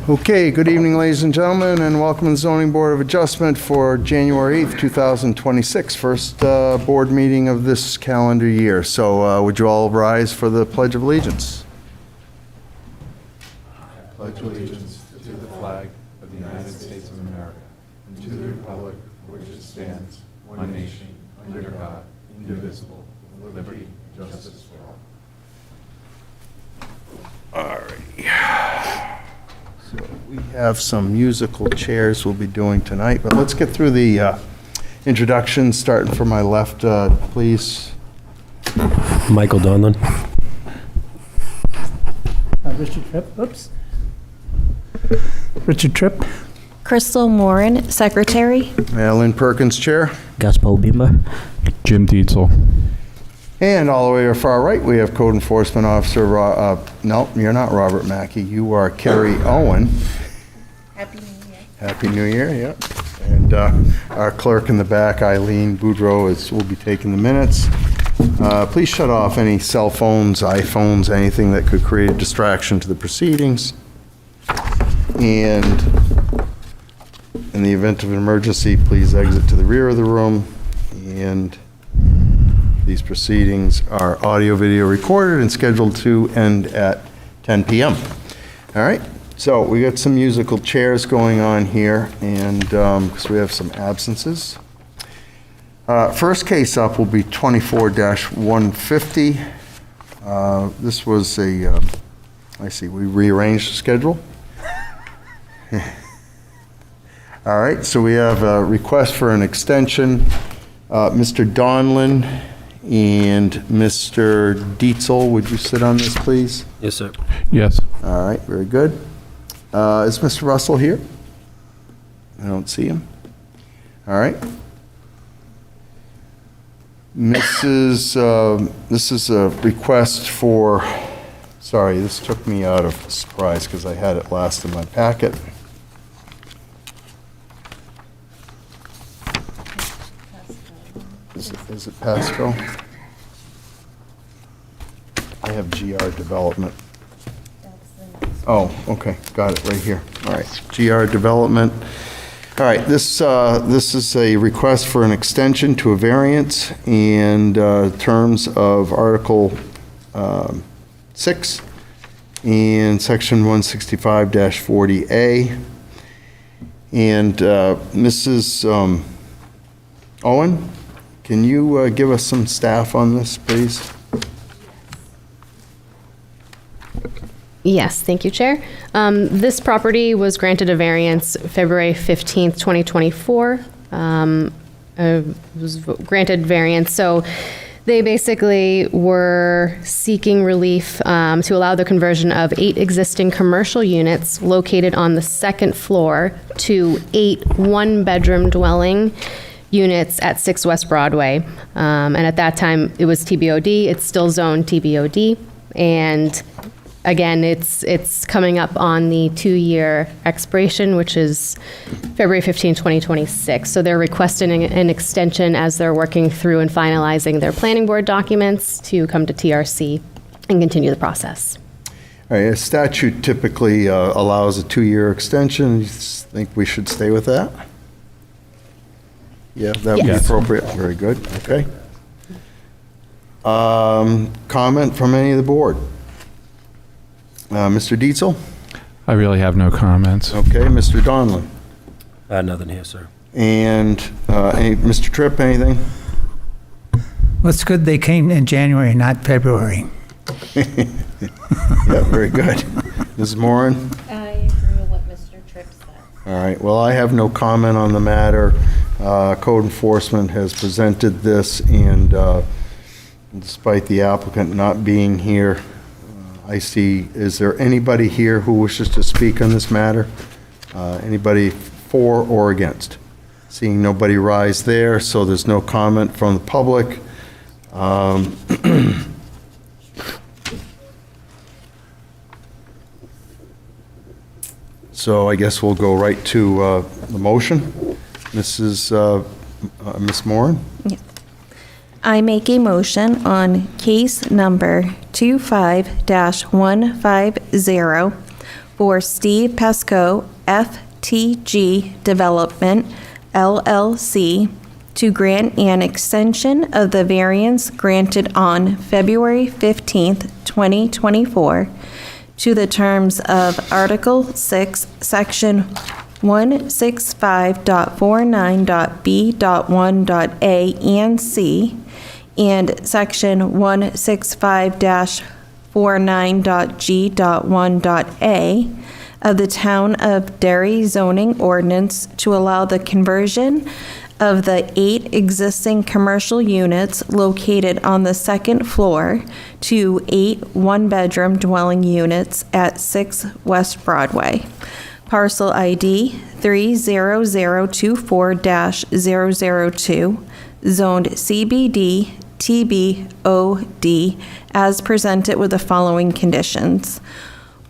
Okay, good evening, ladies and gentlemen, and welcome to the Zoning Board of Adjustment for January 8th, 2026, first board meeting of this calendar year. So would you all rise for the Pledge of Allegiance? I pledge allegiance to the flag of the United States of America and to the republic for which it stands, one nation, under God, indivisible, with liberty and justice for all. All right. So we have some musical chairs we'll be doing tonight, but let's get through the introductions, starting from my left, please. Michael Donlin. Richard Tripp, oops. Richard Tripp. Crystal Morin, Secretary. Lynn Perkins, Chair. Gaspar Bimba. Jim Dietzel. And all the way to our far right, we have Code Enforcement Officer, no, you're not Robert Mackey, you are Kerry Owen. Happy New Year. Happy New Year, yeah. And our clerk in the back, Eileen Boudreau, will be taking the minutes. Please shut off any cell phones, iPhones, anything that could create a distraction to the proceedings. And in the event of an emergency, please exit to the rear of the room. And these proceedings are audio-video recorded and scheduled to end at 10 p.m. All right, so we got some musical chairs going on here, and because we have some absences. First case up will be 24-150. This was a, I see, we rearranged the schedule. All right, so we have a request for an extension. Mr. Donlin and Mr. Dietzel, would you sit on this, please? Yes, sir. Yes. All right, very good. Is Mr. Russell here? I don't see him. All right. This is a request for, sorry, this took me out of surprise because I had it last in my packet. Is it Pascoe? I have GR Development. Oh, okay, got it right here. All right, GR Development. All right, this is a request for an extension to a variance and terms of Article 6 and Section 165-40A. And Mrs. Owen? Can you give us some staff on this, please? Yes, thank you, Chair. This property was granted a variance February 15th, 2024. It was granted variance. So they basically were seeking relief to allow the conversion of 8 existing commercial units located on the second floor to 8 one-bedroom dwelling units at 6 West Broadway. And at that time, it was TBOD. It's still zoned TBOD. And again, it's coming up on the 2-year expiration, which is February 15, 2026. So they're requesting an extension as they're working through and finalizing their planning board documents to come to TRC and continue the process. All right, a statute typically allows a 2-year extension. You think we should stay with that? Yeah, that would be Yes. appropriate. Very good, okay. Comment from any of the board? Mr. Dietzel? I really have no comments. Okay, Mr. Donlin? Nothing here, sir. And Mr. Tripp, anything? Well, it's good they came in January, not February. Yeah, very good. Mrs. Moran? I agree with what Mr. Tripp said. All right, well, I have no comment on the matter. Code Enforcement has presented this, and despite the applicant not being here, I see, is there anybody here who wishes to speak on this matter? Anybody for or against? Seeing nobody rise there, so there's no comment from the public. So I guess we'll go right to the motion. Miss Moran? Yes. I make a motion on case number 25-150 for Steve Pascoe, FTG Development, LLC, to grant an extension of the variance granted on February 15th, 2024, to the terms of Article 6, Section 165.49.b.1.a and c, and Section 165-49.g.1.a of the Town of Derry zoning ordinance to allow the conversion of the 8 existing commercial units located on the second floor to 8 one-bedroom dwelling units at 6 West Broadway. Parcel ID 30024-002, zoned CBD TBOD, as presented with the following conditions.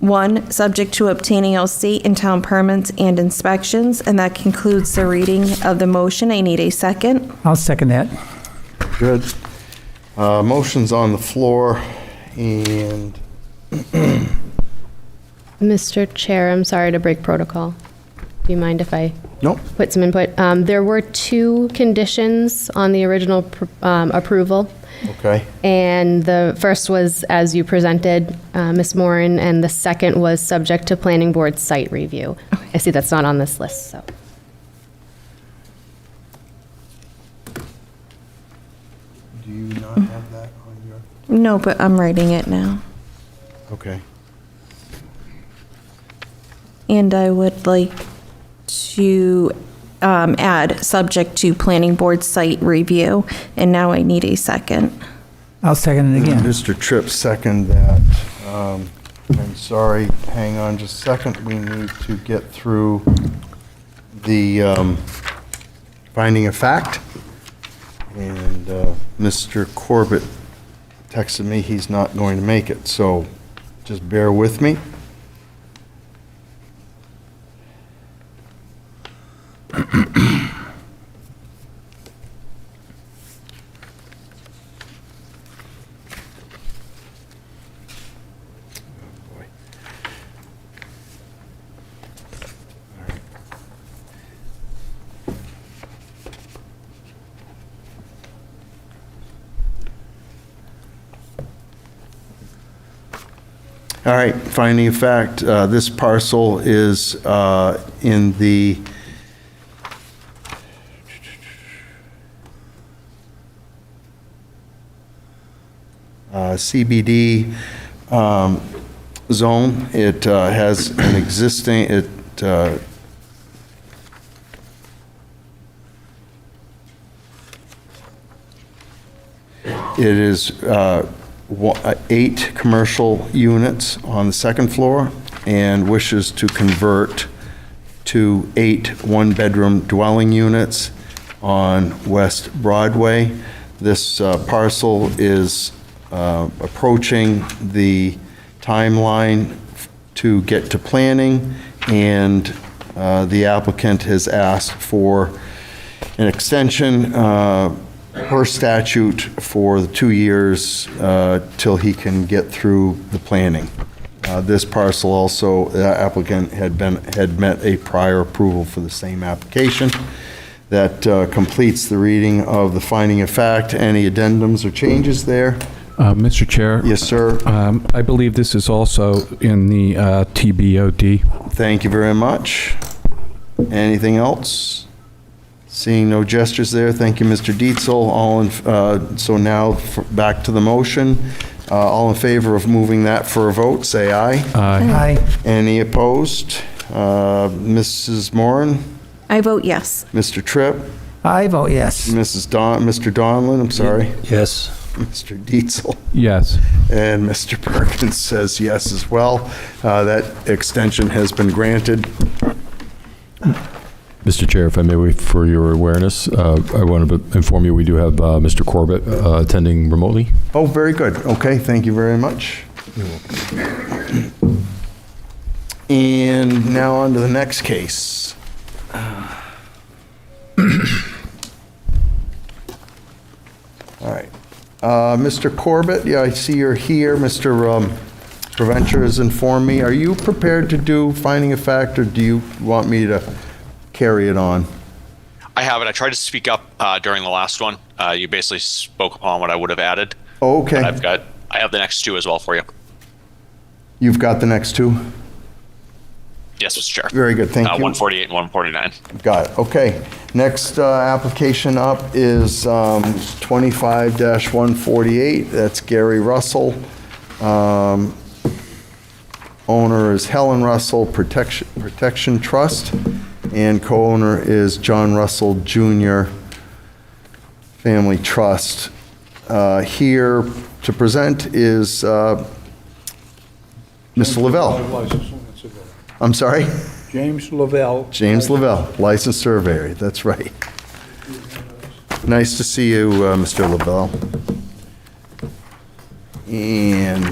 1, subject to obtaining all state and town permits and inspections, and that concludes the reading of the motion. I need a second. I'll second that. Good. Motion's on the floor, and Mr. Chair, I'm sorry to break protocol. Do you mind if I nope. put some input? There were 2 conditions on the original approval. Okay. And the first was, as you presented, Ms. Moran, and the second was subject to planning board site review. I see that's not on this list, so. Do you not have that on your? No, but I'm writing it now. Okay. And I would like to add, subject to planning board site review, and now I need a second. I'll second it again. Mr. Tripp, second that. I'm sorry, hang on just a second. We need to get through the finding of fact. And Mr. Corbett texted me he's not going to make it, so just bear with me. All right, finding of fact, this parcel is in the CBD zone. It has an existing, it is 8 commercial units on the second floor and wishes to convert to 8 one-bedroom dwelling units on West Broadway. This parcel is approaching the timeline to get to planning, and the applicant has asked for an extension per statute for the 2 years till he can get through the planning. This parcel also, the applicant had met a prior approval for the same application. That completes the reading of the finding of fact. Any addendums or changes there? Mr. Chair? Yes, sir. I believe this is also in the TBOD. Thank you very much. Anything else? Seeing no gestures there, thank you, Mr. Dietzel. So now back to the motion. All in favor of moving that for a vote, say aye. Aye. Any opposed? Mrs. Moran? I vote yes. Mr. Tripp? I vote yes. Mr. Donlin, I'm sorry. Yes. Mr. Dietzel? Yes. And Mr. Perkins says yes as well. That extension has been granted. Mr. Chair, if I may, for your awareness, I want to inform you we do have Mr. Corbett attending remotely. Oh, very good. Okay, thank you very much. And now on to the next case. All right. Mr. Corbett, yeah, I see you're here. Mr. Preventer has informed me. Are you prepared to do finding a fact, or do you want me to carry it on? I haven't. I tried to speak up during the last one. You basically spoke upon what I would have added. Oh, okay. But I have the next two as well for you. You've got the next two? Yes, Mr. Chair. Very good, thank you. 148 and 149. Got it, okay. Next application up is 25-148. That's Gary Russell. Owner is Helen Russell Protection Trust, and co-owner is John Russell Jr. Family Trust. Here to present is Mr. Lavelle. I'm sorry? James Lavelle. James Lavelle, licensed surveyor, that's right. Nice to see you, Mr. Lavelle. And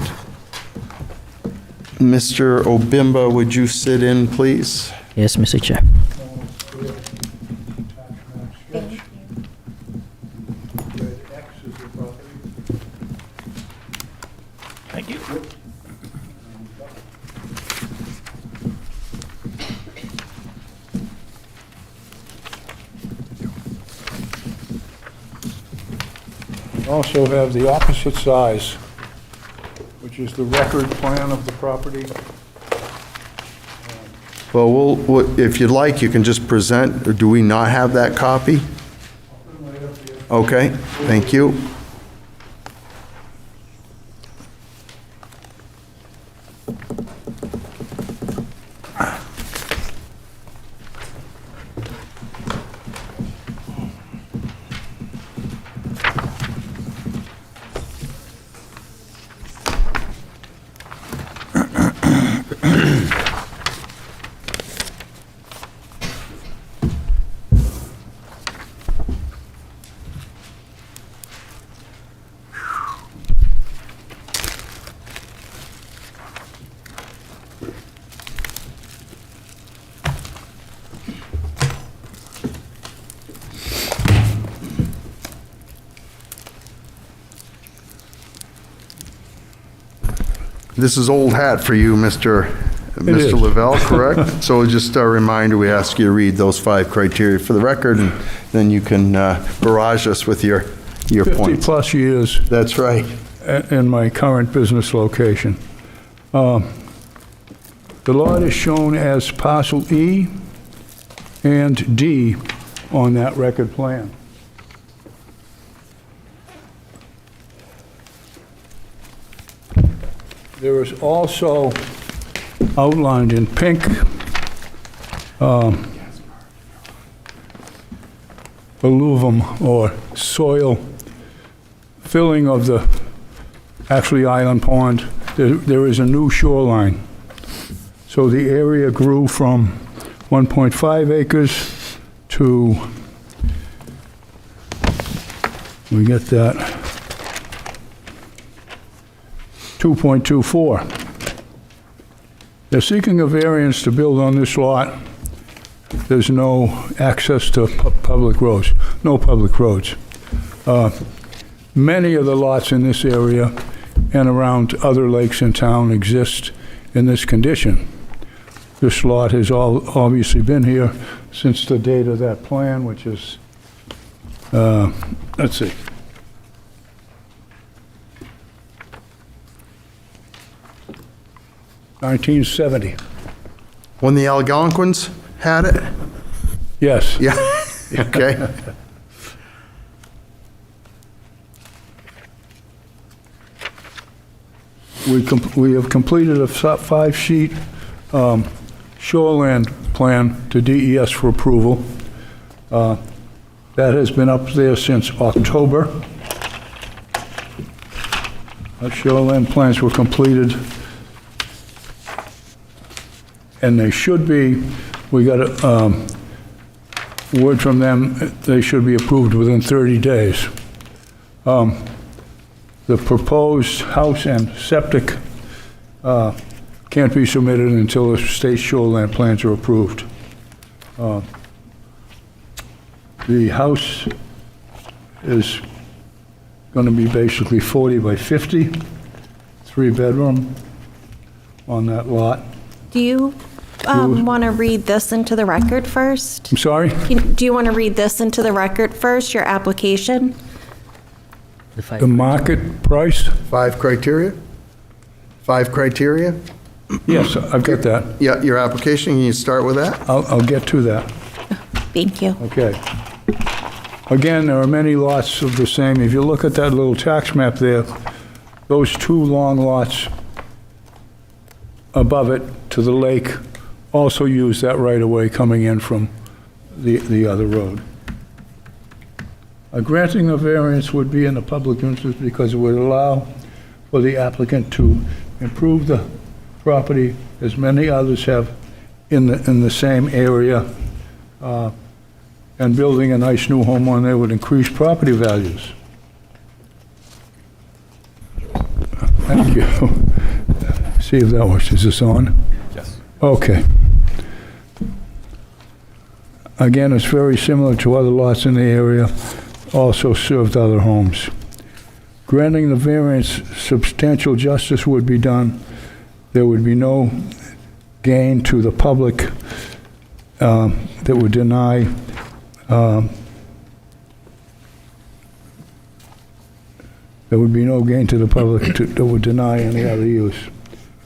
Mr. Obimba, would you sit in, please? Yes, Mr. Chair. Thank you. Also have the opposite size, which is the record plan of the property. Well, if you'd like, you can just present, or do we not have that copy? Okay, thank you. This is old hat for you, Mr. is. Lavelle, correct? So just a reminder, we ask you to read those 5 criteria for the record, and then you can barrage us with your points. 50-plus years That's right. in my current business location. The lot is shown as parcel E and D on that record plan. There is also outlined in pink alluvium or soil filling of the, actually Island Pond. There is a new shoreline. So the area grew from 1.5 acres to, we get that, 2.24. They're seeking a variance to build on this lot. There's no access to public roads, no public roads. Many of the lots in this area and around other lakes in town exist in this condition. This lot has obviously been here since the date of that plan, which is, let's see, (1970). When the Algonquins had it? Yes. Yeah, okay. We have completed a 5-sheet shoreland plan to DES for approval. That has been up there since October. Our shoreland plans were completed, and they should be, we got a word from them, they should be approved within 30 days. The proposed house and septic can't be submitted until the state shoreland plans are approved. The house is going to be basically 40 by 50, 3-bedroom, on that lot. Do you want to read this into the record first? I'm sorry? Do you want to read this into the record first, your application? The market price? 5 criteria? 5 criteria? Yes, I've got that. Yeah, your application, can you start with that? I'll get to that. Thank you. Okay. Again, there are many lots of the same. If you look at that little tax map there, those 2 long lots above it to the lake also use that right-of-way coming in from the other road. Granting a variance would be in the public interest because it would allow for the applicant to improve the property as many others have in the same area, and building a nice new home on there would increase property values. Thank you. See if that was, is this on? Yes. Okay. Again, it's very similar to other lots in the area, also served other homes. Granting the variance, substantial justice would be done. There would be no gain to the public that would deny there would be no gain to the public that would deny any other use.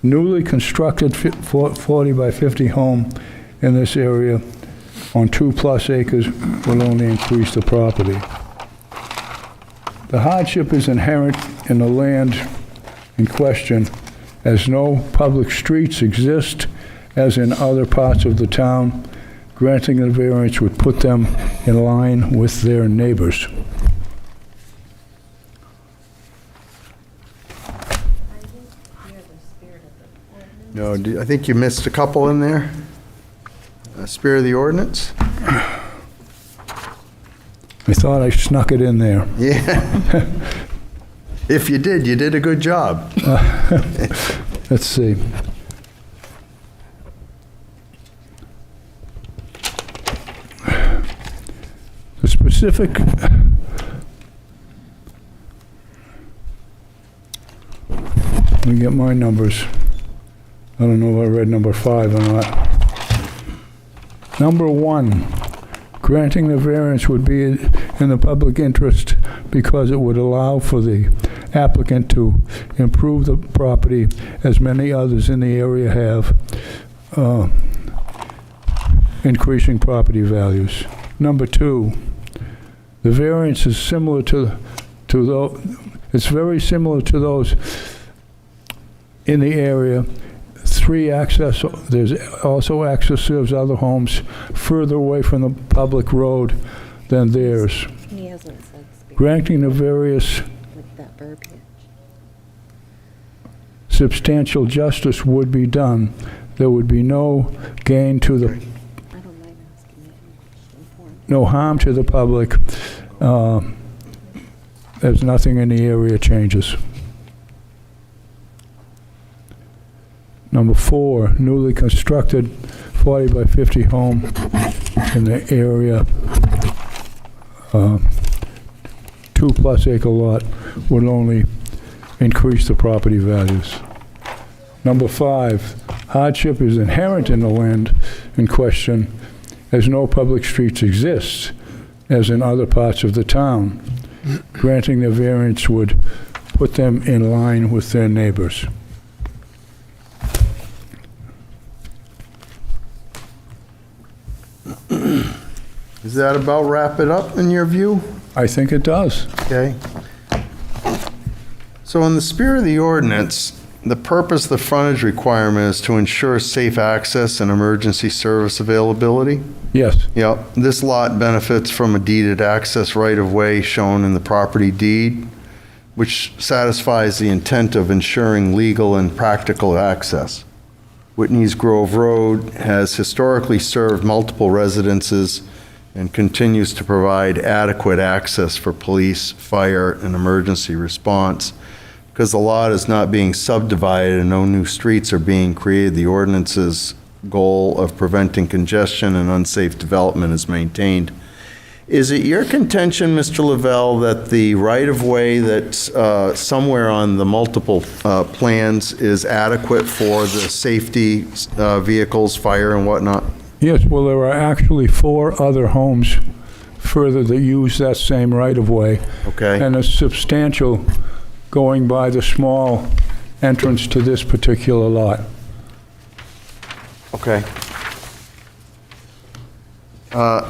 Newly constructed 40 by 50 home in this area on 2+ acres will only increase the property. The hardship is inherent in the land in question, as no public streets exist as in other parts of the town. Granting the variance would put them in line with their neighbors. No, I think you missed a couple in there. Spirit of the ordinance? I thought I snuck it in there. Yeah. If you did a good job. Let's see. The specific, let me get my numbers. I don't know if I read number 5 or not. Number 1, granting the variance would be in the public interest because it would allow for the applicant to improve the property as many others in the area have, increasing property values. Number 2, the variance is similar to those, it's very similar to those in the area. 3 access, there's also access serves other homes further away from the public road than theirs. He hasn't said spirit Granting the various with that verbiage. substantial justice would be done. There would be no gain to the, I don't mind asking you any question for him. no harm to the public. There's nothing in the area changes. Number 4, newly constructed 40 by 50 home in the area, 2+ acre lot would only increase the property values. Number 5, hardship is inherent in the land in question as no public streets exist as in other parts of the town. Granting the variance would put them in line with their neighbors. Does that about wrap it up in your view? I think it does. Okay. So in the spirit of the ordinance, the purpose of the frontage requirement is to ensure safe access and emergency service availability. Yes, Yep, this lot benefits from a deeded access right-of-way shown in the property deed, which satisfies the intent of ensuring legal and practical access. Whitney's Grove Road has historically served multiple residences and continues to provide adequate access for police, fire, and emergency response. Because the lot is not being subdivided and no new streets are being created, the ordinance's goal of preventing congestion and unsafe development is maintained. Is it your contention, Mr. Lavelle, that the right-of-way that's somewhere on the multiple plans is adequate for the safety vehicles, fire and whatnot? Yes, well, there are actually 4 other homes further that use that same right-of-way. Okay. And it's substantial going by the small entrance to this particular lot. Okay.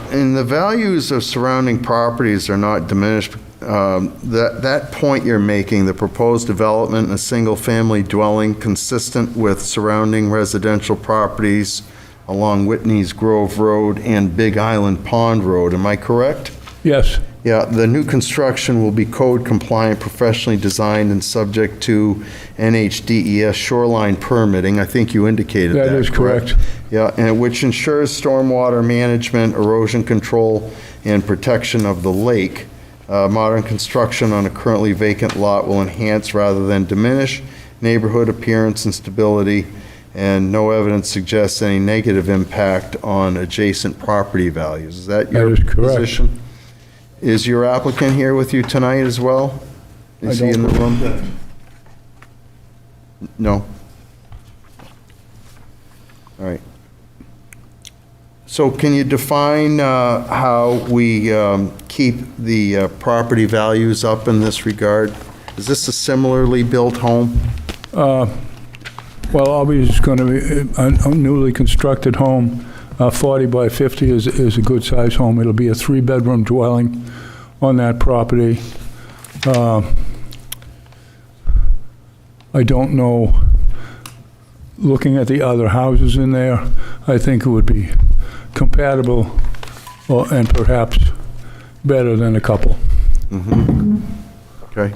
And the values of surrounding properties are not diminished. That point you're making, the proposed development in a single-family dwelling consistent with surrounding residential properties along Whitney's Grove Road and Big Island Pond Road, am I correct? Yes, Yeah, the new construction will be code compliant, professionally designed, and subject to NHDES shoreline permitting. I think you indicated that. that is correct. Yeah, and which ensures stormwater management, erosion control, and protection of the lake. Modern construction on a currently vacant lot will enhance rather than diminish neighborhood appearance and stability, and no evidence suggests any negative impact on adjacent property values. Is that your That is correct. position? Is your applicant here with you tonight as well? Is he in the room? No? All right. So can you define how we keep the property values up in this regard? Is this a similarly built home? Well, obviously, it's going to be a newly constructed home. 40 by 50 is a good-sized home. It'll be a 3-bedroom dwelling on that property. I don't know, looking at the other houses in there, I think it would be compatible and perhaps better than a couple. Okay.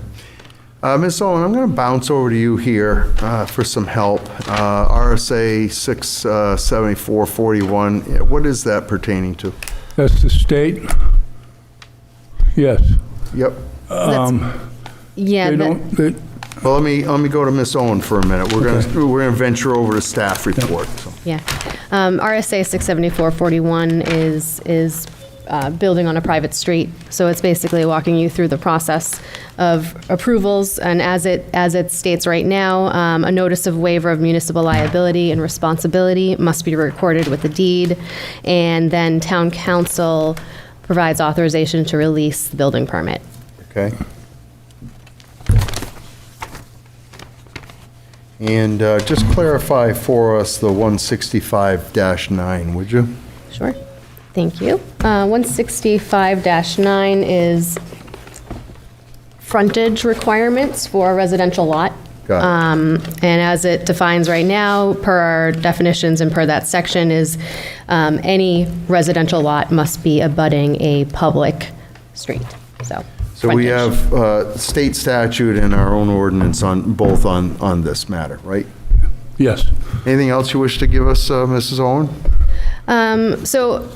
Ms. Owen, I'm going to bounce over to you here for some help. RSA 67441, what is that pertaining to? That's the state? Yes. Yep. Yeah, They that- don't, they- Well, let me go to Ms. Owen for a minute. We're going to venture over to staff report. So. yeah. RSA 67441 is building on a private street. So it's basically walking you through the process of approvals. And as it states right now, a notice of waiver of municipal liability and responsibility must be recorded with the deed. And then town council provides authorization to release the building permit. Okay. And just clarify for us the 165-9, would you? Sure. Thank you. 165-9 is frontage requirements for a residential lot. Got it. And as it defines right now, per our definitions and per that section, is any residential lot must be abutting a public street, so. So we frontage. have state statute and our own ordinance on both on this matter, right? yes. Anything else you wish to give us, Mrs. Owen? So,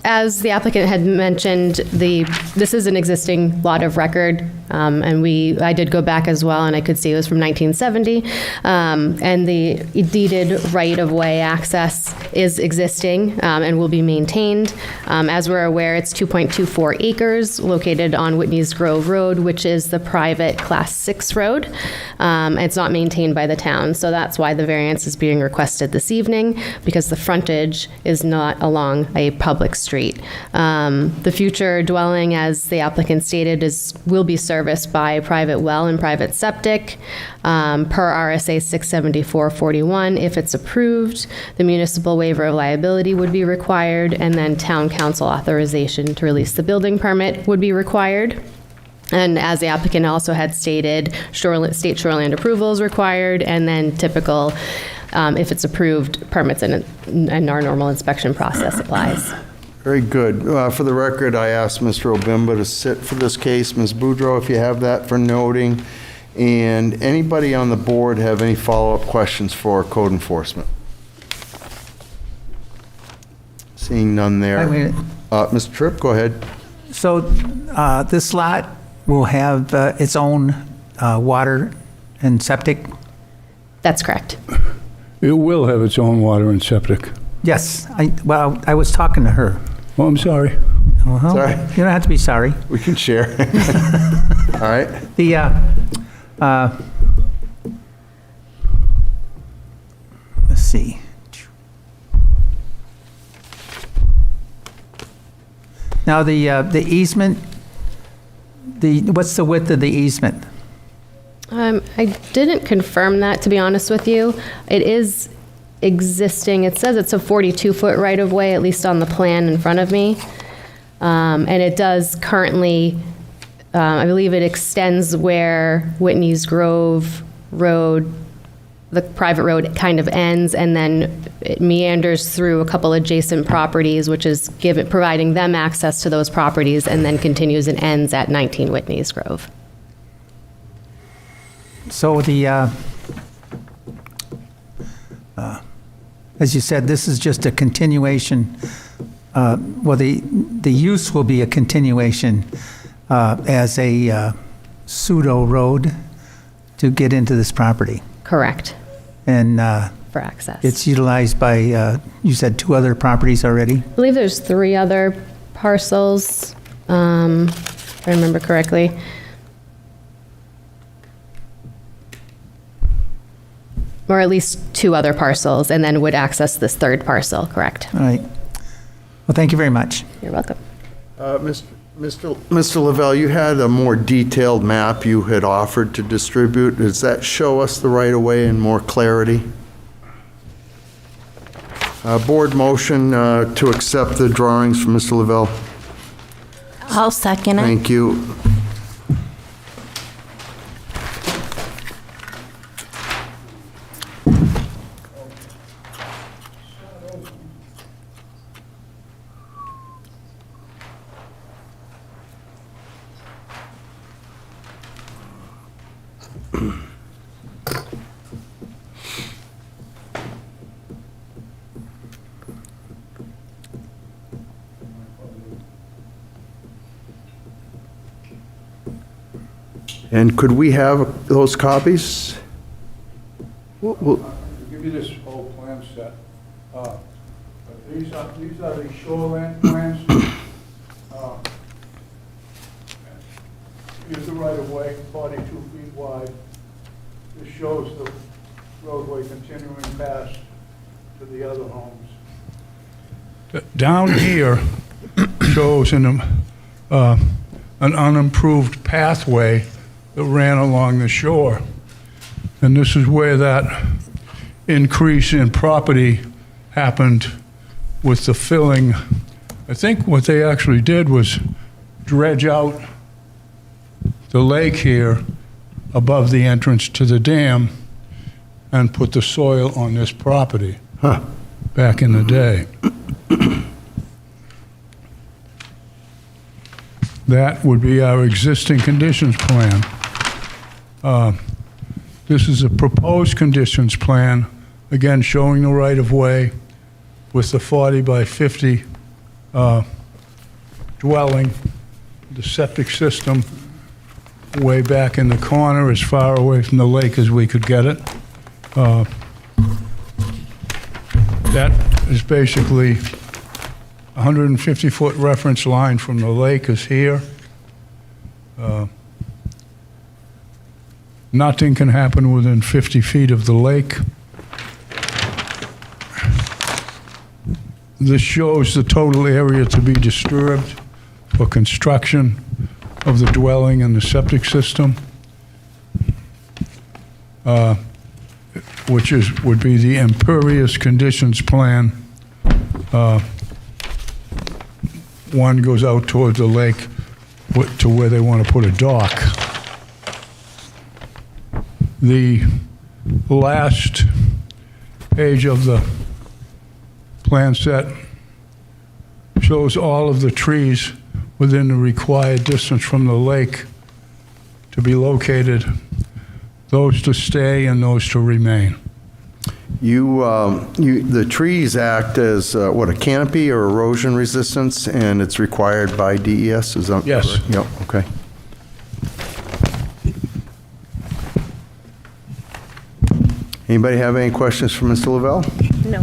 as the applicant had mentioned, this is an existing lot of record, and I did go back as well, and I could see it was from 1970, and the deeded right-of-way access is existing and will be maintained. As we're aware, it's 2.24 acres located on Whitney's Grove Road, which is the private Class 6 road. It's not maintained by the town, so that's why the variance is being requested this evening, because the frontage is not along a public street. The future dwelling, as the applicant stated, will be serviced by private well and private septic. Per RSA 67441, if it's approved, the municipal waiver of liability would be required, and then town council authorization to release the building permit would be required. And as the applicant also had stated, state shoreline approval is required, and then typical, if it's approved, permits and our normal inspection process applies. Very good. For the record, I asked Mr. Obimba to sit for this case. Ms. Boudreau, if you have that for noting. And anybody on the board have any follow-up questions for code enforcement? Seeing none there. I mean, Mr. Tripp, go ahead. so this lot will have its own water and septic? That's correct. It will have its own water and septic. Yes, I was talking to her. Oh, I'm sorry. Well, Sorry. you don't have to be sorry. We can share. All right. The, let's see. Now, the easement, what's the width of the easement? I didn't confirm that, to be honest with you. It is existing. It says it's a 42-foot right-of-way, at least on the plan in front of me. And it does currently, I believe it extends where Whitney's Grove Road, the private road, kind of ends, and then it meanders through a couple adjacent properties, which is providing them access to those properties, and then continues and ends at 19 Whitney's Grove. So as you said, this is just a continuation, well, the use will be a continuation as a pseudo road to get into this property. Correct, And for access. it's utilized by, you said 2 other properties already? I believe there's 3 other parcels, if I remember correctly. Or at least 2 other parcels, and then would access this 3rd parcel, correct? All right. Well, thank you very much. You're welcome. Mr. Lavelle, you had a more detailed map you had offered to distribute. Does that show us the right-of-way in more clarity? Board motion to accept the drawings from Mr. Lavelle. I'll second it. Thank you. And could we have those copies? I'll give you this whole plan set. But these are the shoreline plans. Here's the right-of-way, 42 feet wide. This shows the roadway continuing past to the other homes. Down here shows an unimproved pathway that ran along the shore. And this is where that increase in property happened with the filling. I think what they actually did was dredge out the lake here above the entrance to the dam and put the soil on this property back in the day. That would be our existing conditions plan. This is a proposed conditions plan, again, showing the right-of-way with the 40 by 50 dwelling, the septic system way back in the corner, as far away from the lake as we could get it. That is basically 150-foot reference line from the lake is here. Nothing can happen within 50 feet of the lake. This shows the total area to be disturbed for construction of the dwelling and the septic system, which would be the impervious conditions plan. One goes out toward the lake to where they want to put a dock. The last page of the plan set shows all of the trees within the required distance from the lake to be located, those to stay and those to remain. The trees act as, what, a canopy or erosion resistance, and it's required by DES, is that Yes. correct? Yep, okay. Anybody have any questions for Mr. Lavelle? No.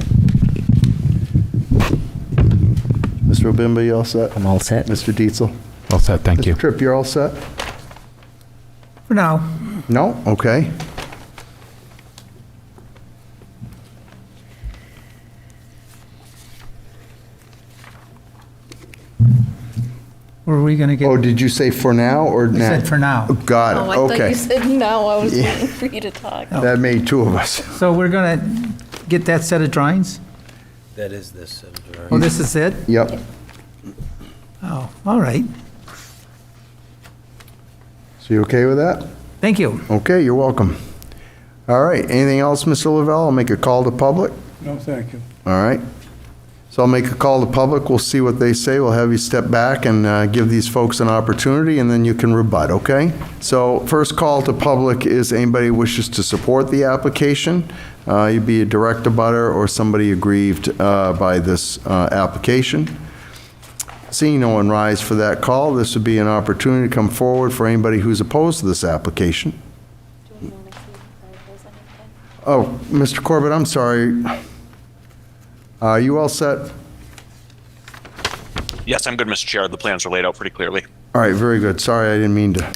Mr. Mr. Obimba, you all set? I'm all set. Mr. Dietzel? All set, thank you. Mr. Tripp, you're all set? For now. No? Okay. Or are we going to get? Oh, did you say for now or I now? said for now. Got it, Oh, I thought okay. you said no. I was Yeah. waiting for you to talk. That made two of us. So we're going to get that set of drawings? That is this. Oh, this is it? Yep. Oh, all right. So you okay with that? Thank you. Okay, you're welcome. All right, anything else, Mr. Lavelle? I'll make a call to public. No, thank you. All right. So I'll make a call to public. We'll see what they say. We'll have you step back and give these folks an opportunity, and then you can rebut, okay? So first call to public is anybody who wishes to support the application. You'd be a direct abutter or somebody aggrieved by this application. Seeing no one rise for that call, this would be an opportunity to come forward for anybody who's opposed to this application. Oh, Mr. Corbett, I'm sorry. Are you all set? Yes, I'm good, Mr. Chair. The plans are laid out pretty clearly. All right, very good. Sorry, I didn't mean to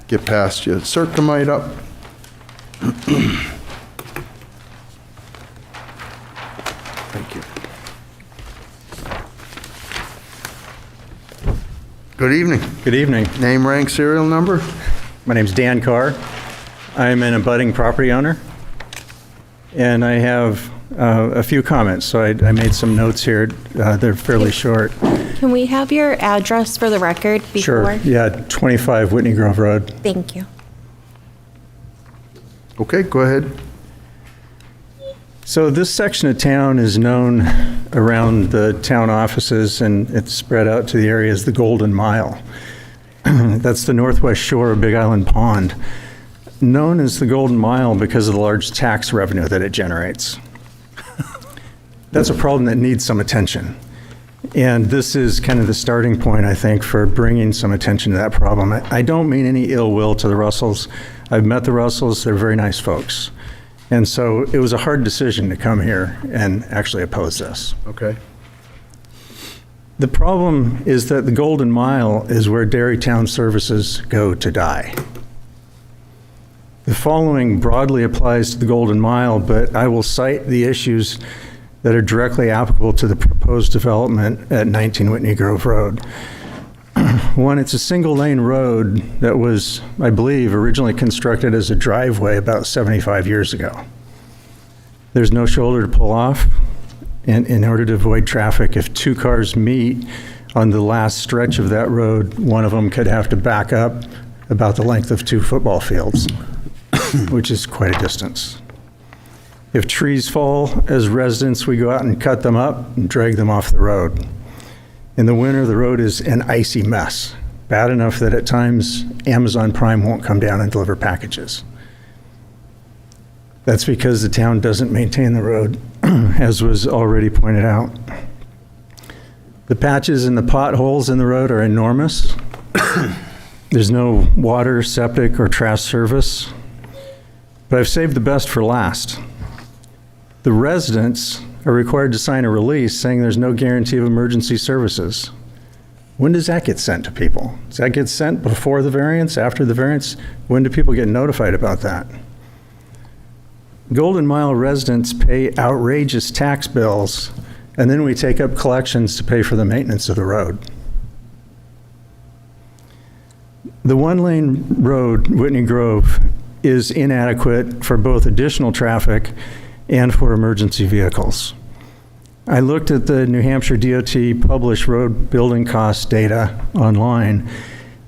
get past you. Sir, come right up. Thank you. Good evening. Good evening. Name, rank, serial number? My name's Dan Carr. I'm an abutting property owner, and I have a few comments. So I made some notes here. They're fairly short. Can we have your address for the record before? Sure. Yeah, 25 Whitney Grove Road. Thank you. Okay, go ahead. So this section of town is known around the town offices, and it's spread out to the area as the Golden Mile. That's the northwest shore of Big Island Pond. Known as the Golden Mile because of the large tax revenue that it generates. That's a problem that needs some attention. And this is kind of the starting point, I think, for bringing some attention to that problem. I don't mean any ill will to the Russells. I've met the Russells. They're very nice folks. And so it was a hard decision to come here and actually oppose this. Okay. The problem is that the Golden Mile is where Derry Town services go to die. The following broadly applies to the Golden Mile, but I will cite the issues that are directly applicable to the proposed development at 19 Whitney Grove Road. One, it's a single-lane road that was, I believe, originally constructed as a driveway about 75 years ago. There's no shoulder to pull off, and in order to avoid traffic, if two cars meet on the last stretch of that road, one of them could have to back up about the length of 2 football fields, which is quite a distance. If trees fall, as residents, we go out and cut them up and drag them off the road. In the winter, the road is an icy mess, bad enough that at times Amazon Prime won't come down and deliver packages. That's because the town doesn't maintain the road, as was already pointed out. The patches and the potholes in the road are enormous. There's no water, septic, or trash service. But I've saved the best for last. The residents are required to sign a release saying there's no guarantee of emergency services. When does that get sent to people? Does that get sent before the variance, after the variance? When do people get notified about that? Golden Mile residents pay outrageous tax bills, and then we take up collections to pay for the maintenance of the road. The one-lane road, Whitney Grove, is inadequate for both additional traffic and for emergency vehicles. I looked at the New Hampshire DOT published road building cost data online,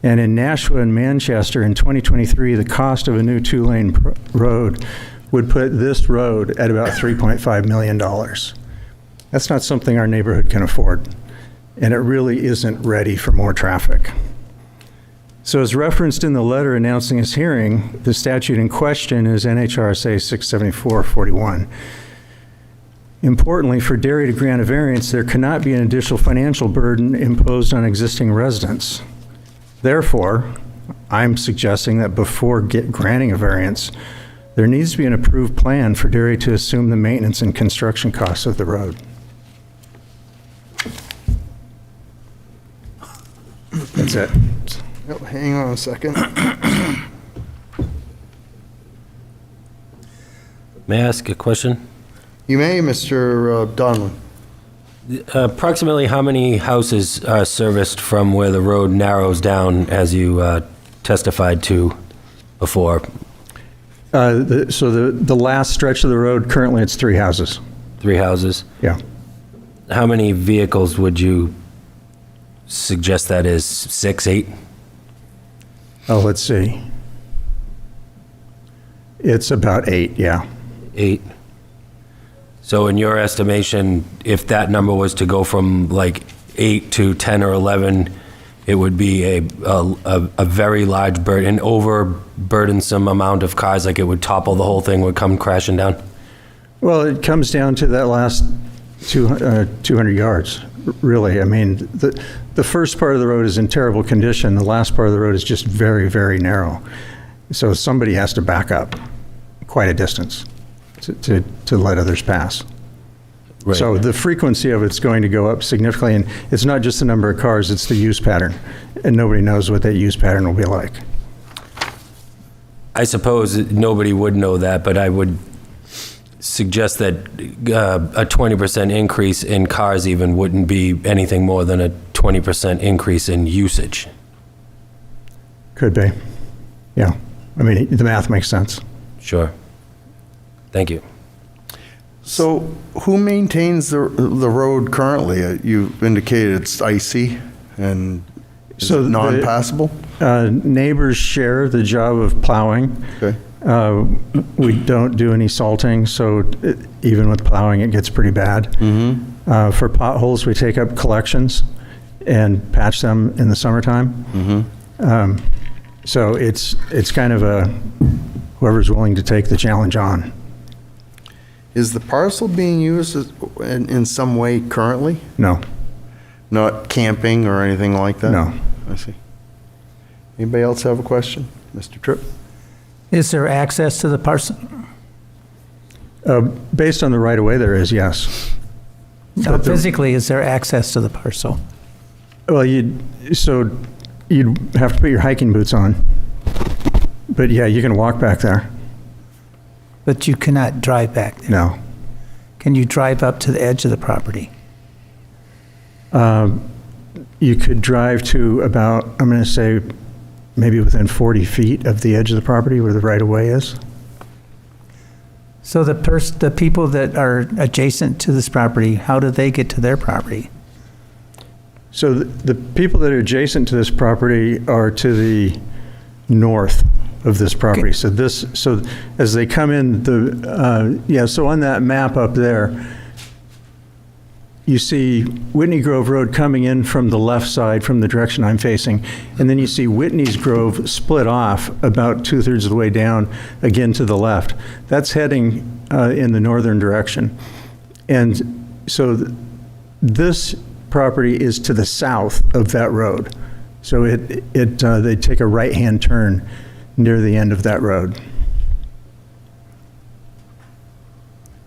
and in Nashua and Manchester in 2023, the cost of a new 2-lane road would put this road at about $3.5 million. That's not something our neighborhood can afford, and it really isn't ready for more traffic. So as referenced in the letter announcing this hearing, the statute in question is NHRSA 674-41. Importantly, for Derry to grant a variance, there cannot be an additional financial burden imposed on existing residents. Therefore, I'm suggesting that before granting a variance, there needs to be an approved plan for Derry to assume the maintenance and construction costs of the road. it. Yep, hang on a second. May I ask a question? You may, Mr. Donlin. Approximately how many houses are serviced from where the road narrows down, as you testified to before? So the last stretch of the road, currently it's 3 houses. 3 houses? Yeah. How many vehicles would you suggest that is? 6, 8? Oh, let's see. It's about 8, yeah. 8? So in your estimation, if that number was to go from like 8 to 10 or 11, it would be a very large an overburdensome amount of cars, like it would topple, the whole thing would come crashing down? Well, it comes down to that last 200 yards, really. I mean, the first part of the road is in terrible condition. The last part of the road is just very, very narrow. So somebody has to back up quite a distance to let others pass. Right. So the frequency of it's going to go up significantly, and it's not just the number of cars, it's the use pattern, and nobody knows what that use pattern will be like. I suppose nobody would know that, but I would suggest that a 20% increase in cars even wouldn't be anything more than a 20% increase in usage. Could be. Yeah. I mean, the math makes sense. Sure. Thank you. So who maintains the road currently? You indicated it's icy and So the- non-passable? Neighbors share the job of plowing. Okay. We don't do any salting, so even with plowing, it gets pretty bad. For potholes, we take up collections and patch them in the summertime. So it's kind of whoever's willing to take the challenge on. Is the parcel being used in some way currently? No, Not camping or anything like that? no. I see. Anybody else have a question? Mr. Tripp? Is there access to the parcel? Based on the right-of-way, there is, yes. No, physically, is there access to the parcel? Well, you'd have to put your hiking boots on. But yeah, you can walk back there. But you cannot drive back there. No. Can you drive up to the edge of the property? You could drive to about, I'm going to say, maybe within 40 feet of the edge of the property where the right-of-way is. So the people that are adjacent to this property, how do they get to their property? So the people that are adjacent to this property are to the north of this property. Okay. So as they come in, so on that map up there, you see Whitney Grove Road coming in from the left side, from the direction I'm facing, and then you see Whitney's Grove split off about 2/3 of the way down, again to the left. That's heading in the northern direction. And so this property is to the south of that road. So they take a right-hand turn near the end of that road.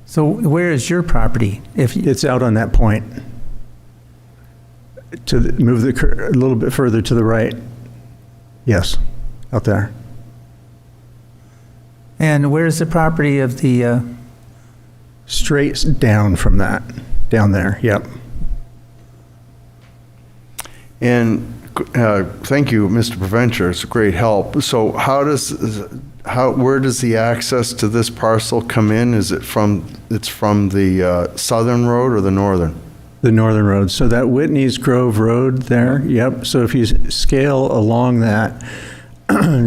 So where is your property? It's out on that point. Move a little bit further to the right. Yes, out there. And where is the property of the, Straight down from that, down there, yep. And thank you, Mr. Preventure. It's a great help. So where does the access to this parcel come in? Is it from the southern road or the northern? The northern road. So that Whitney's Grove Road there, yep. So if you scale along that,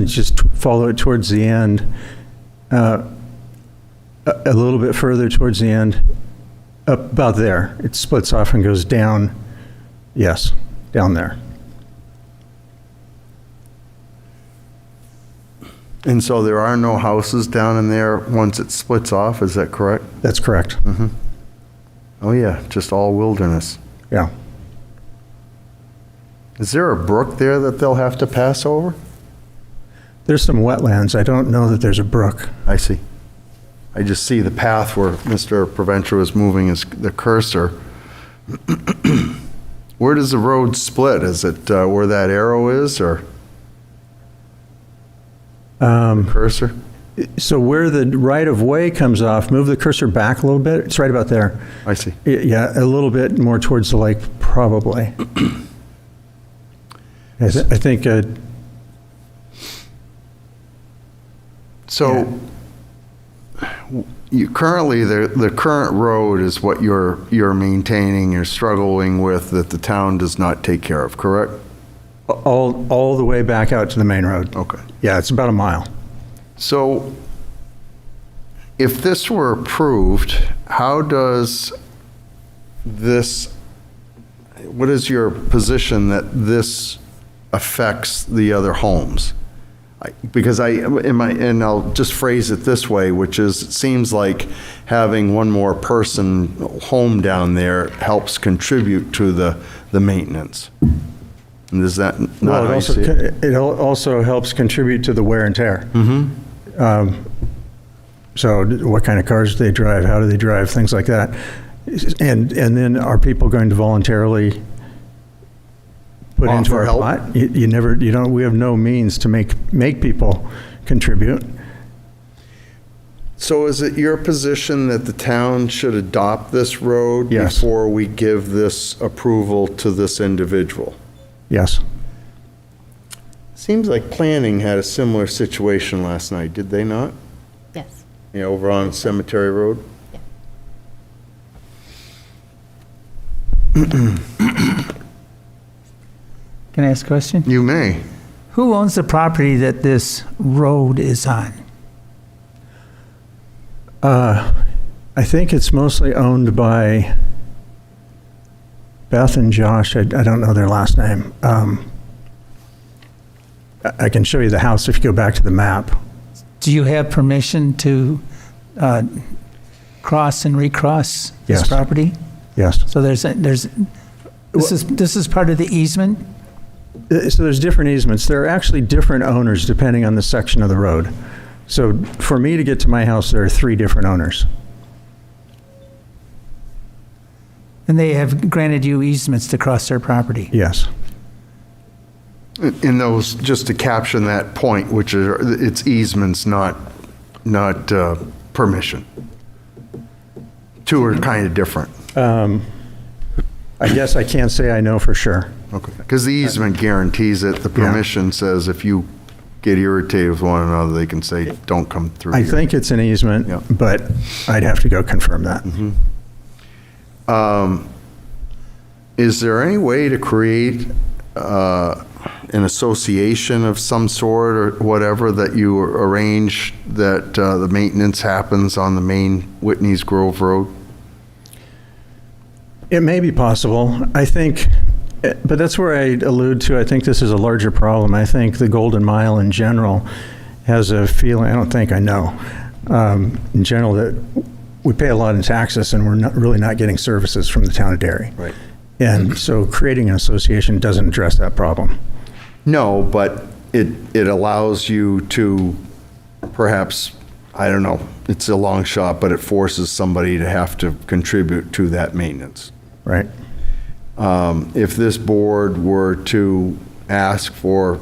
just follow it towards the end, a little bit further towards the end, up about there. It splits off and goes down, yes, down there. And so there are no houses down in there once it splits off, is that correct? That's correct. Oh yeah, just all wilderness. Yeah. Is there a brook there that they'll have to pass over? There's some wetlands. I don't know that there's a brook. I see. I just see the path where Mr. Preventure was moving the cursor. Where does the road split? Is it where that arrow is, or cursor? So where the right-of-way comes off, move the cursor back a little bit. It's right about there. I see. Yeah, a little bit more towards the lake, probably. I think, So, you currently, the current road is what you're maintaining, you're struggling with, that the town does not take care of, correct? all the way back out to the main road. Okay. Yeah, it's about a mile. So, if this were approved, how does this, what is your position that this affects the other homes? Because and I'll just phrase it this way, which is, it seems like having one more person home down there helps contribute to the maintenance. And is that not how you see it? It also helps contribute to the wear and tear. So what kind of cars do they drive? How do they drive? Things like that. And then are people going to voluntarily put into Offer our help? plot? You never, we have no means to make people contribute. So is it your position that the town should adopt this road Yes. before we give this approval to this individual? Yes. Seems like planning had a similar situation last night, did they not? Yes. Yeah, over on Cemetery Road? Can I ask a question? You may. Who owns the property that this road is on? I think it's mostly owned by Beth and Josh. I don't know their last name. I can show you the house if you go back to the map. Do you have permission to cross and recross this Yes. property? Yes. So this is part of the easement? So there's different easements. There are actually different owners depending on the section of the road. So for me to get to my house, there are 3 different owners. And they have granted you easements to cross their property? Yes. In those, just to caption that point, which are, it's easements, not permission. Two are kind of different. I guess I can't say I know for sure. Okay. Because the easement guarantees it, the permission says if you get irritated with one another, they can say, don't come through I here. think it's an easement, Yeah. but I'd have to go confirm that. Is there any way to create an association of some sort or whatever that you arrange that the maintenance happens on the main Whitney's Grove Road? It may be possible. I think, but that's where I allude to, I think this is a larger problem. I think the Golden Mile in general has a feeling, I don't think, I know, in general, that we pay a lot in taxes and we're really not getting services from the town of Derry. Right. And so creating an association doesn't address that problem. No, but it allows you to perhaps, I don't know, it's a long shot, but it forces somebody to have to contribute to that maintenance. Right. If this board were to ask for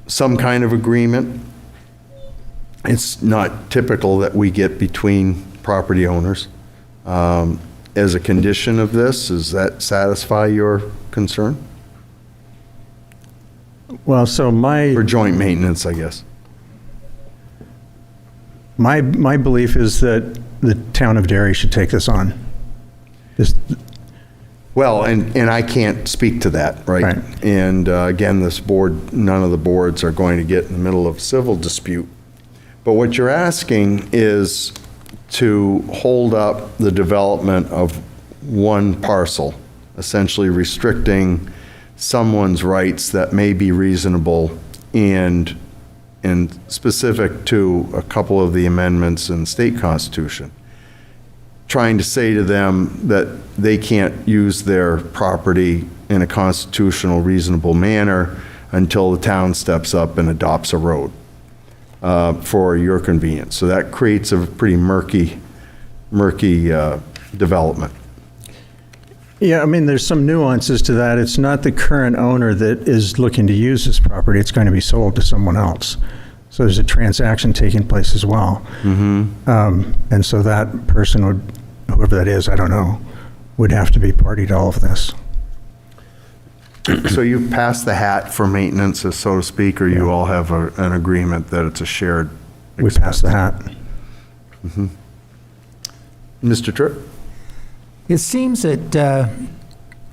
some kind of agreement, it's not typical that we get between property owners. As a condition of this, does that satisfy your concern? Well, so For joint maintenance, I guess. my belief is that the town of Derry should take this on. Well, and I can't speak to that, right? Right. And again, this board, none of the boards are going to get in the middle of civil dispute. But what you're asking is to hold up the development of one parcel, essentially restricting someone's rights that may be reasonable and specific to a couple of the amendments in the state constitution. Trying to say to them that they can't use their property in a constitutional, reasonable manner until the town steps up and adopts a road for your convenience. So that creates a pretty murky development. Yeah, I mean, there's some nuances to that. It's not the current owner that is looking to use this property. It's going to be sold to someone else. So there's a transaction taking place as well. And so that person would, whoever that is, I don't know, would have to be party to all of this. So you pass the hat for maintenance, so to speak, or you all have an agreement that it's a shared We pass the hat. Mr. Tripp? It seems that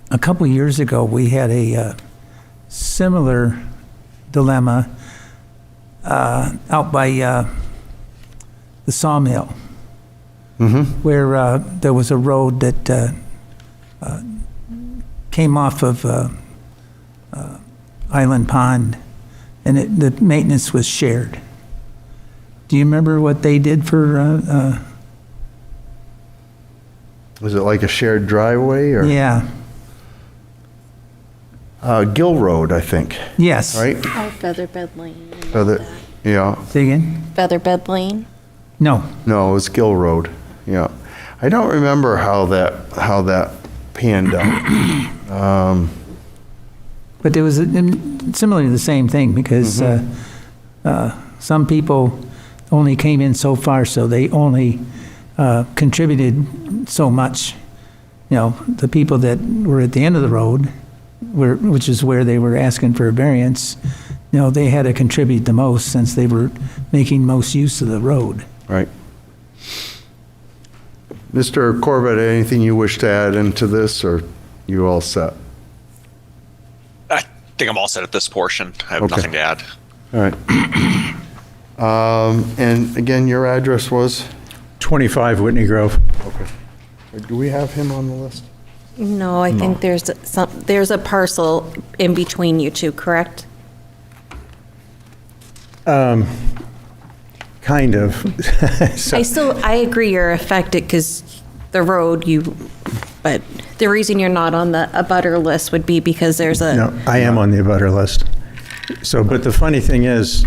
a couple years ago, we had a similar dilemma out by the sawmill, where there was a road that came off of Island Pond, and the maintenance was shared. Do you remember what they did for? Was it like a shared driveway or? Yeah. Gill Road, I think, Yes. right? Oh, Featherbed Lane. Yeah, Say again? Featherbed Lane? No. no, it was Gill Road, yeah. I don't remember how that panned out. But there was similarly the same thing, because some people only came in so far, so they only contributed so much. You know, the people that were at the end of the road, which is where they were asking for a variance, you know, they had to contribute the most since they were making most use of the road. Right. Mr. Corbett, anything you wish to add into this, or you all set? I think I'm all set at this portion. I have Okay. nothing to add. All right. And again, your address was? 25 Whitney Grove. Okay. Do we have him on the list? No, I think there's a parcel in between you two, correct? Kind of. So- I agree you're affected because the road but the reason you're not on the abutter list would be because there's a. No, I am on the abutter list. So, but the funny thing is,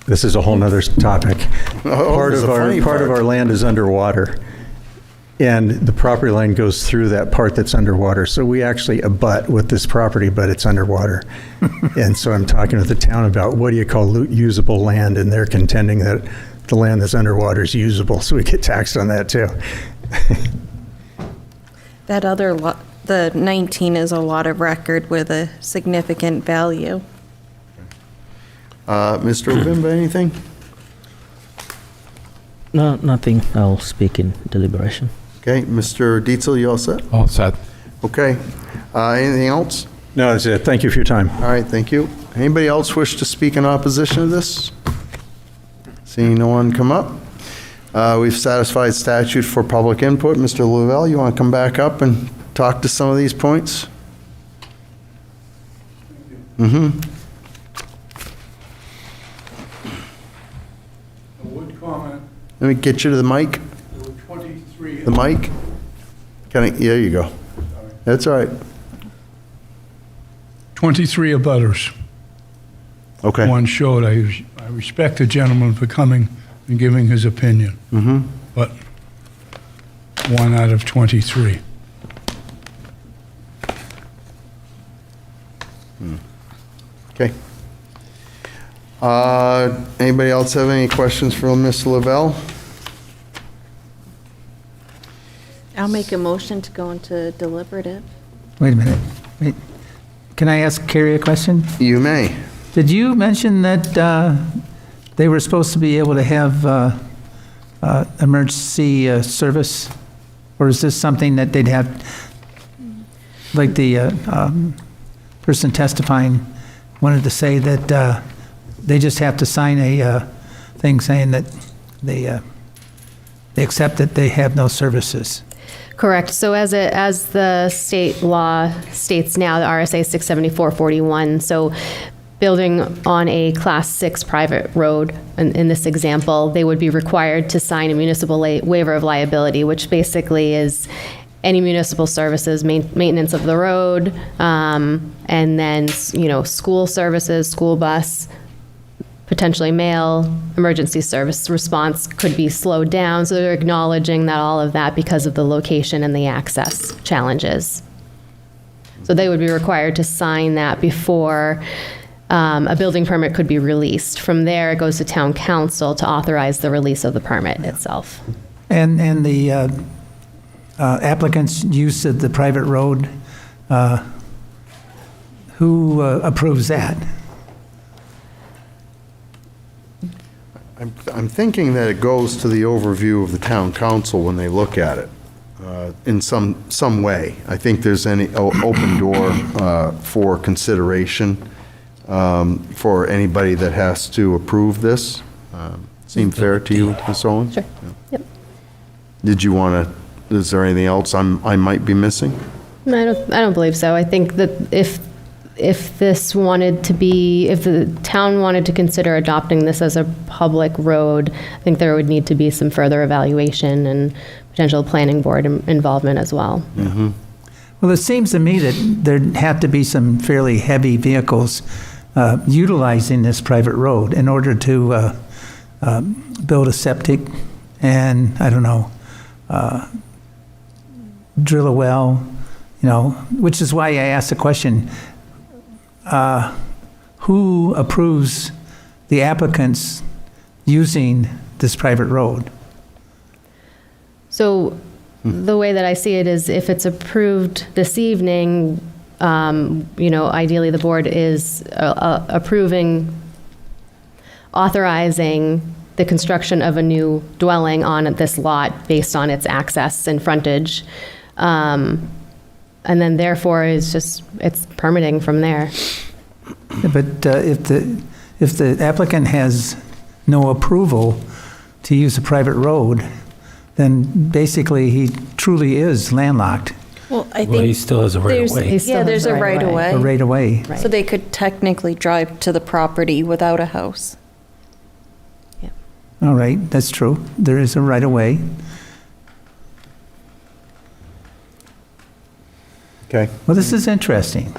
this is a whole nother topic. Part there's of a funny part. our land is underwater, and the property line goes through that part that's underwater. So we actually abut with this property, but it's underwater. And so I'm talking with the town about what do you call usable land, and they're contending that the land that's underwater is usable, so we get taxed on that too. That other lot, the 19 is a lot of record with a significant value. Mr. Obimba, anything? No, nothing. I'll speak in deliberation. Okay, Mr. Dietzel, you all set? All set. Okay. Anything else? No, that's it. Thank you for your time. All right, thank you. Anybody else wish to speak in opposition to this? Seeing no one come up? We've satisfied statute for public input. Mr. Lavelle, you want to come back up and talk to some of these points? I would comment, Let me get you to the mic. there were 23. The mic? There you go. That's all right. 23 abutters. Okay. One showed. I respect the gentleman for coming and giving his opinion. But one out of 23. Okay. Anybody else have any questions for Ms. Lavelle? I'll make a motion to go into deliberative. Wait a minute. Wait. Can I ask Carrie a question? You may. Did you mention that they were supposed to be able to have emergency service? Or is this something that they'd have, like the person testifying wanted to say that they just have to sign a thing saying that they accept that they have no services? Correct. So as the state law states now, the RSA 67441, so building on a Class 6 private road, in this example, they would be required to sign a municipal waiver of liability, which basically is any municipal services, maintenance of the road, and then, school services, school bus, potentially mail, emergency service response could be slowed down. So they're acknowledging that all of that because of the location and the access challenges. So they would be required to sign that before a building permit could be released. From there, it goes to town council to authorize the release of the permit itself. And the applicant's use of the private road, who approves that? I'm thinking that it goes to the overview of the town council when they look at it in some way. I think there's any open door for consideration for anybody that has to approve this. Seem fair to you, Ms. Owens? Sure. Yep. Did you want to, is there anything else I might be missing? No, I don't believe so. I think that if this wanted to be, if the town wanted to consider adopting this as a public road, I think there would need to be some further evaluation and potential planning board involvement as well. Well, it seems to me that there'd have to be some fairly heavy vehicles utilizing this private road in order to build a septic and, I don't know, drill a well, which is why I asked the question, who approves the applicants using this private road? So the way that I see it is if it's approved this evening, ideally the board is authorizing the construction of a new dwelling on this lot based on its access and frontage. And then therefore it's permitting from there. But if the applicant has no approval to use a private road, then basically he truly is landlocked. Well, I Well, he think still has a right of way. there's a right of A way. right away. Right. So they could technically drive to the property without a house. All right, that's true. There is a right of way. Okay. Well, this is interesting.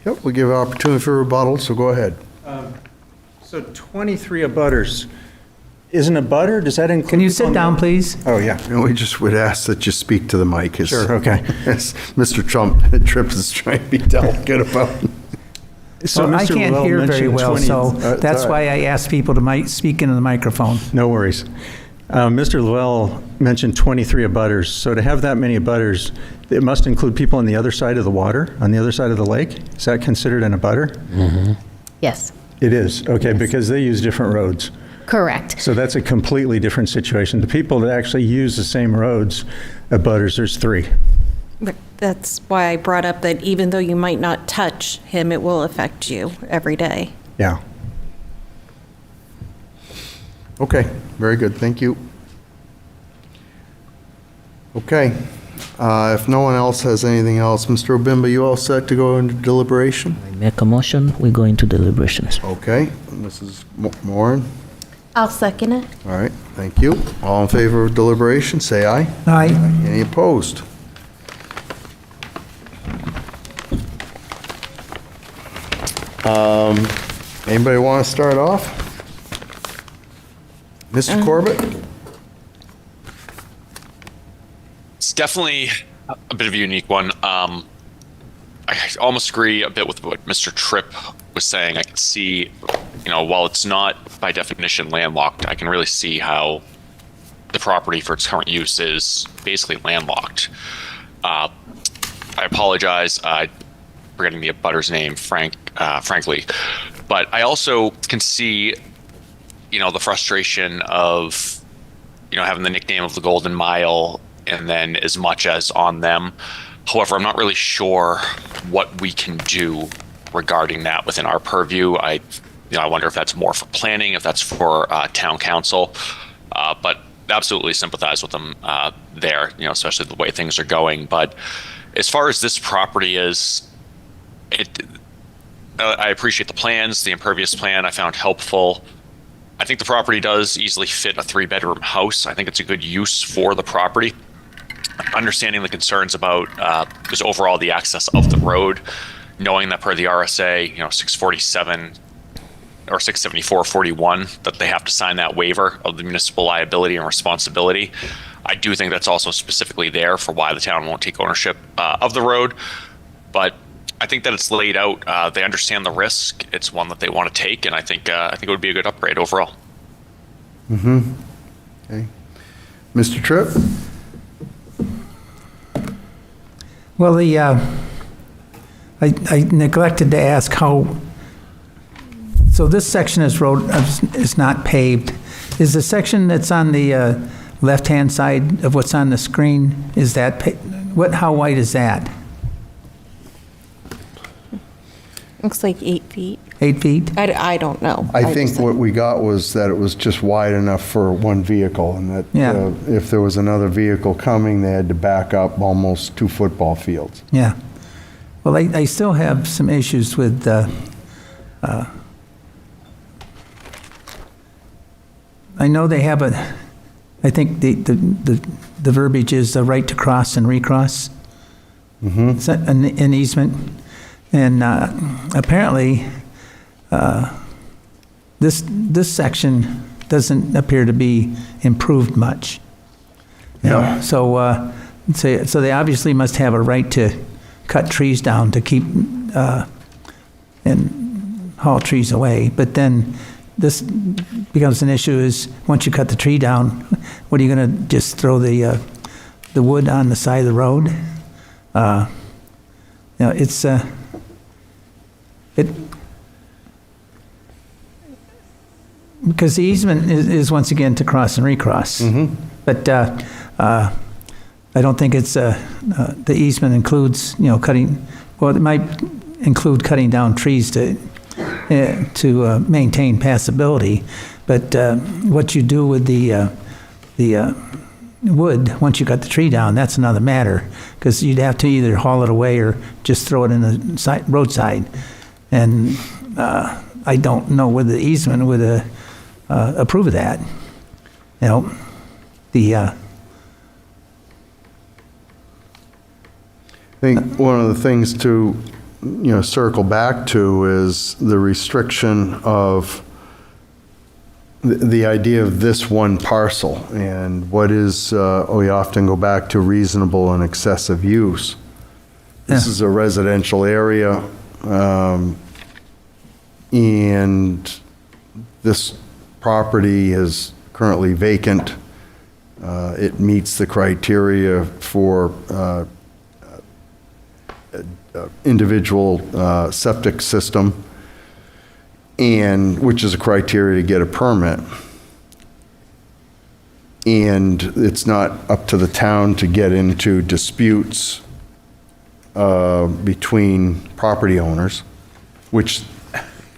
Yep, we'll give an opportunity for rebuttal, so go ahead. So 23 abutters. Isn't a butter, does that include? Can you sit down, please? Oh, yeah. And we just would ask that you speak to the mic. Sure, okay. As Mr. Tripp is trying to be delicate about. So Well, I Mr. can't Llewellyn hear very mentioned well, 20 so it's that's all why I asked people to speak into the microphone. No worries. Mr. Llewellyn mentioned 23 abutters. So to have that many abutters, it must include people on the other side of the water, on the other side of the lake? Is that considered an abutter? Yes, It is, okay, because they use different roads. correct. So that's a completely different situation. The people that actually use the same roads, abutters, there's 3. But that's why I brought up that even though you might not touch him, it will affect you every day. Yeah. Okay, very good, thank you. Okay, if no one else has anything else, Mr. Obimba, you all set to go into deliberation? I make a motion, we go into deliberations. Okay, Mrs. Moran, I'll second it. all right, thank you. All in favor of deliberation, say aye. Aye. Any opposed? Anybody want to start off? Mr. Corbett? It's definitely a bit of a unique one. I almost agree a bit with what Mr. Tripp was saying. I can see, while it's not by definition landlocked, I can really see how the property for its current use is basically landlocked. I apologize, forgetting the abutter's name, frankly, but I also can see, the frustration of, having the nickname of the Golden Mile and then as much as on them. However, I'm not really sure what we can do regarding that within our purview. I wonder if that's more for planning, if that's for town council, but absolutely sympathize with them there, especially the way things are going. But as far as this property is, I appreciate the plans. The impervious plan I found helpful. I think the property does easily fit a 3-bedroom house. I think it's a good use for the property. Understanding the concerns about just overall the access of the road knowing that per the RSA, 647 or 674-41, that they have to sign that waiver of the municipal liability and responsibility. I do think that's also specifically there for why the town won't take ownership of the road. But I think that it's laid out. They understand the risk. It's one that they want to take, and I think it would be a good upgrade overall. Okay. Mr. Tripp? Well, I neglected to ask how, so this section of road is not paved. Is the section that's on the left-hand side of what's on the screen, is that, how wide is that? Looks like 8 feet. 8 feet? I don't know. I think what we got was that it was just wide enough for one vehicle, and that Yeah. if there was another vehicle coming, they had to back up almost 2 football fields. Yeah. Well, I still have some issues with, I know they have I think the verbiage is the right to cross and recross. Is that an easement? And apparently, this section doesn't appear to be improved much. You know, so they obviously must have a right to cut trees down to keep and haul trees away. But then this becomes an issue: is once you cut the tree down, what are you going to just throw the wood on the side of the road? It's because the easement is once again to cross and recross. But I don't think it's the easement includes cutting. Well, it might include cutting down trees to maintain passability. But what you do with the wood once you cut the tree down, that's another matter, because you'd have to either haul it away or just throw it in the roadside. And I don't know whether the easement would approve of that. I think one of the things to, circle back to is the restriction of the idea of this one parcel, and what is, we often go back to reasonable and excessive use. This is a residential area, and this property is currently vacant. It meets the criteria for individual septic system, and which is a criteria to get a permit. And it's not up to the town to get into disputes between property owners, which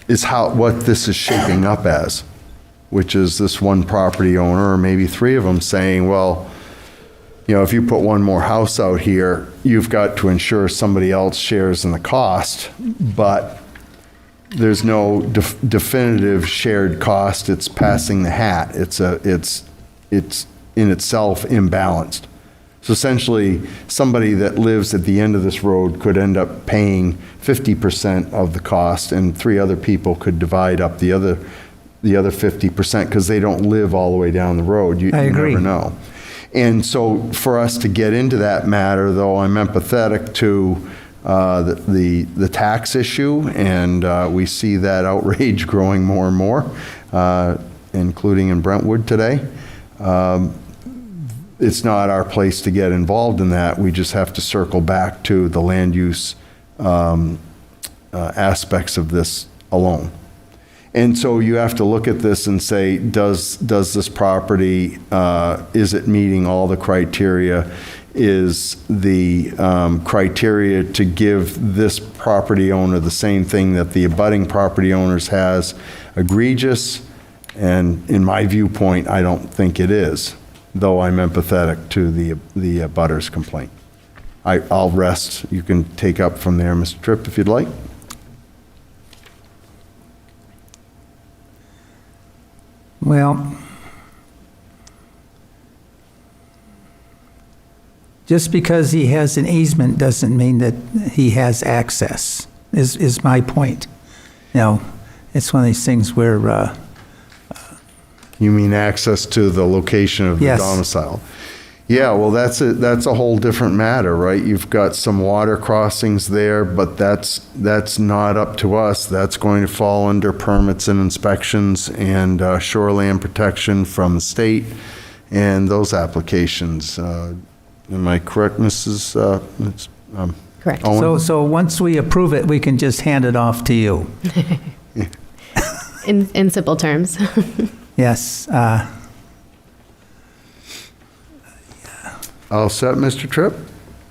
is what this is shaping up as, which is this one property owner, or maybe 3 of them, saying, well, if you put one more house out here, you've got to ensure somebody else shares in the cost, but there's no definitive shared cost. It's passing the hat. It's in itself imbalanced. So essentially, somebody that lives at the end of this road could end up paying 50% of the cost, and 3 other people could divide up the other 50% because they don't live all the way down the road. You agree. Never know. And so for us to get into that matter, though, I'm empathetic to the tax issue, and we see that outrage growing more and more, including in Brentwood today. It's not our place to get involved in that. We just have to circle back to the land use aspects of this alone. And so you have to look at this and say, does this property, is it meeting all the criteria? Is the criteria to give this property owner the same thing that the abutting property owners has egregious? And in my viewpoint, I don't think it is, though I'm empathetic to the abutters complaint. I'll rest. You can take up from there, Mr. Tripp, if you'd like. Well, just because he has an easement doesn't mean that he has access. is my point. You know, it's one of these things where, You mean access to the location of the Yes. domicile? Yeah, well, that's a whole different matter, right? You've got some water crossings there, but that's not up to us. That's going to fall under permits and inspections and shoreline protection from the state and those applications. Am I correct, Mrs.? Correct. Owen? so once we approve it, we can just hand it off to you. In simple terms. Yes. All set, Mr. Tripp?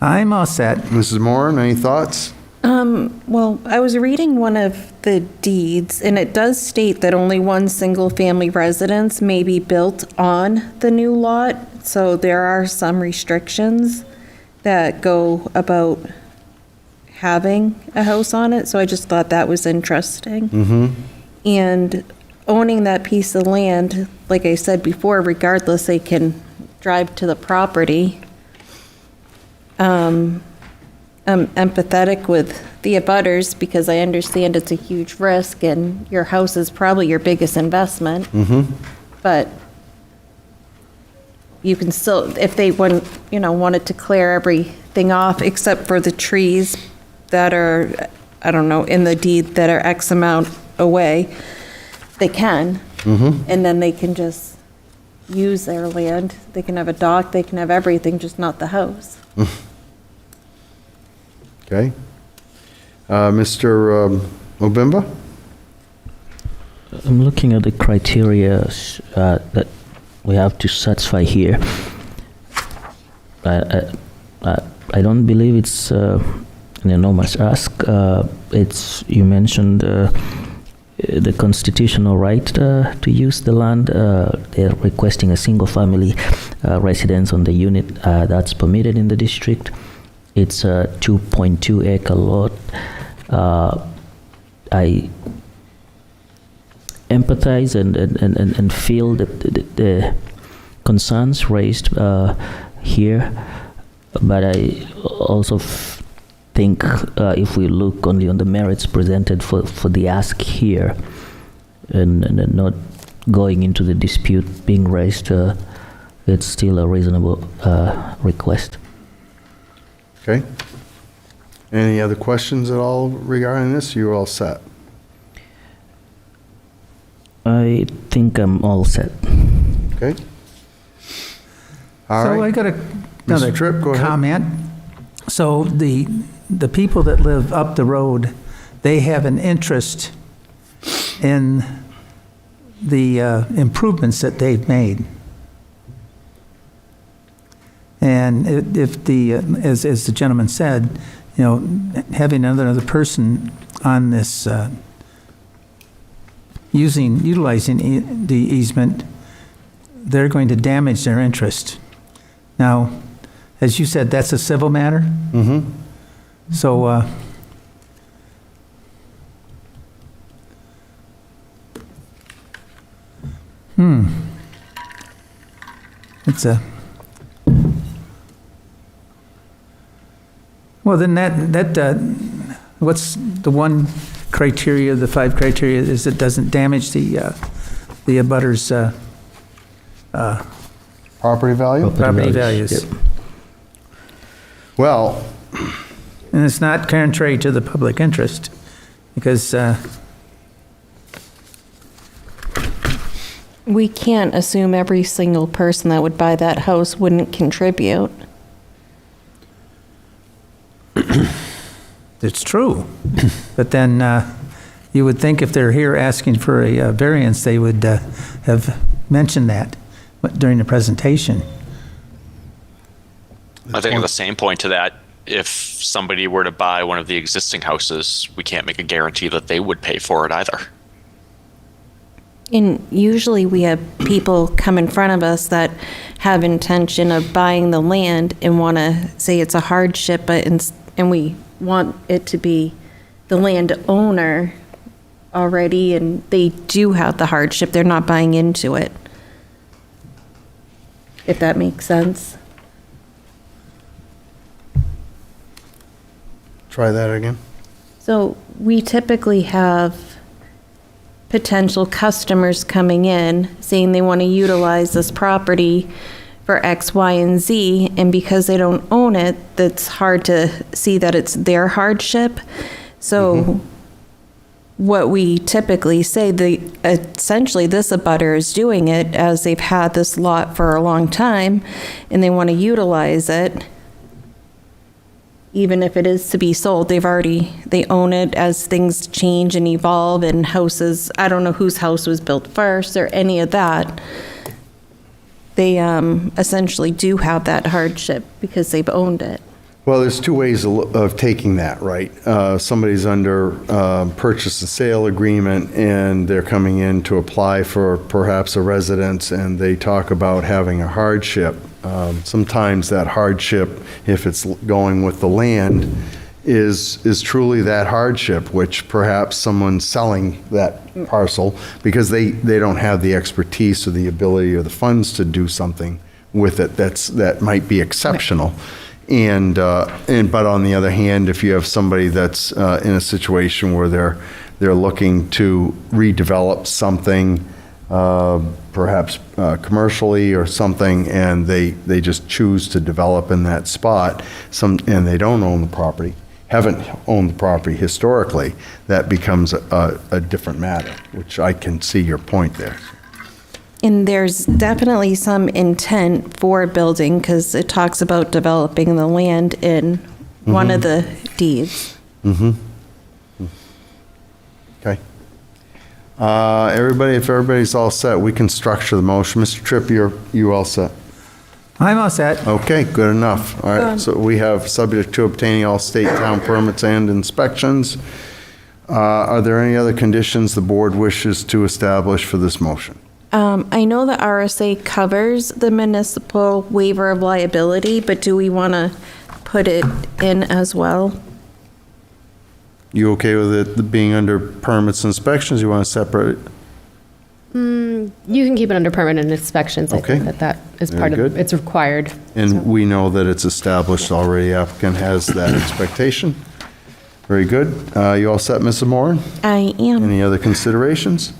I'm all set. Mrs. Moran, any thoughts? Well, I was reading one of the deeds, and it does state that only one single-family residence may be built on the new lot, so there are some restrictions that go about having a house on it, so I just thought that was interesting. And owning that piece of land, like I said before, regardless, they can drive to the property. I'm empathetic with the abutters because I understand it's a huge risk and your house is probably your biggest investment. But you can still, if they wanted to clear everything off except for the trees that are, I don't know, in the deed that are X amount away, they can. And then they can just use their land. They can have a dock, they can have everything, just not the house. Okay. Mr. Obimba? I'm looking at the criteria that we have to satisfy here. I don't believe it's an enormous ask. You mentioned the constitutional right to use the land. They're requesting a single-family residence on the unit that's permitted in the district. It's a 2.2 acre lot. I empathize and feel the concerns raised here, but I also think if we look only on the merits presented for the ask here and not going into the dispute being raised, it's still a reasonable request. Okay. Any other questions at all regarding this? You're all set? I think I'm all set. Okay. All So I right. got another Mr. Tripp, go ahead. comment. So the people that live up the road, they have an interest in the improvements that they've made. And if as the gentleman said, having another person on this, utilizing the easement, they're going to damage their interest. Now, as you said, that's a civil matter? So, it's a, well, then what's the one criteria, the 5 criteria, is it doesn't damage the abutters' Property value? property values. Yep. Well, And it's not contrary to the public interest, because We can't assume every single person that would buy that house wouldn't contribute. it's true. But then you would think if they're here asking for a variance, they would have mentioned that during the presentation. I think at the same point to that, if somebody were to buy one of the existing houses, we can't make a guarantee that they would pay for it either. And usually we have people come in front of us that have intention of buying the land and want to say it's a hardship, but and we want it to be the landowner already, and they do have the hardship. They're not buying into it. If that makes sense. try that again. So we typically have potential customers coming in saying they want to utilize this property for X, Y, and Z, and because they don't own it, that's hard to see that it's their hardship. So what we typically say, essentially this abutter is doing it as they've had this lot for a long time and they want to utilize it. Even if it is to be sold, they own it as things change and evolve and houses, I don't know whose house was built first or any of that. They essentially do have that hardship because they've owned it. Well, there's two ways of taking that, right? Somebody's under purchase and sale agreement, and they're coming in to apply for perhaps a residence, and they talk about having a hardship. Sometimes that hardship, if it's going with the land, is truly that hardship, which perhaps someone's selling that parcel because they don't have the expertise or the ability or the funds to do something with it that might be exceptional. But on the other hand, if you have somebody that's in a situation where they're looking to redevelop something, perhaps commercially or something, and they just choose to develop in that spot, and they don't own the property, haven't owned the property historically, that becomes a different matter, which I can see your point there. And there's definitely some intent for building because it talks about developing the land in one of the deeds. Okay. If everybody's all set, we can structure the motion. Mr. Tripp, you all set? I'm all set. Okay, good enough. All right, so we have subject to obtaining all state town permits and inspections. Are there any other conditions the board wishes to establish for this motion? I know the RSA covers the municipal waiver of liability, but do we want to put it in as well? You okay with it being under permits and inspections? You want to separate it? You can keep it under permit and inspections. I Okay. think that is Very part of, good. it's required. And we know that it's established already, applicant has that expectation. Very good. You all set, Mrs. Moran? I am. Any other considerations?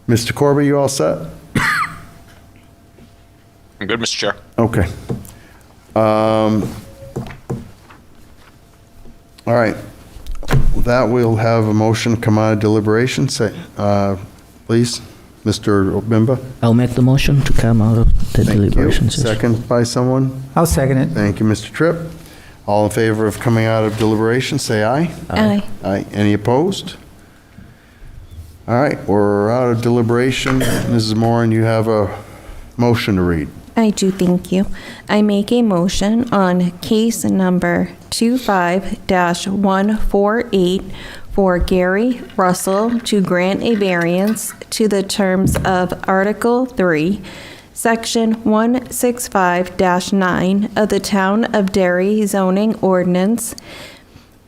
Mr. Corbett, you all set? I'm good, Mr. Chair. Okay. All right. With that, we'll have a motion come out of deliberation. Say, please, Mr. Obimba. I'll make the motion to come out of the Thank you. deliberation session. Second by someone? I'll second it. Thank you, Mr. Tripp. All in favor of coming out of deliberation, say aye. Aye. Aye. Any opposed? All right, we're out of deliberation. Mrs. Moran, you have a motion to read. I do, thank you. I make a motion on case number 25-148 for Gary Russell to grant a variance to the terms of Article 3, Section 165-9 of the Town of Derry zoning ordinance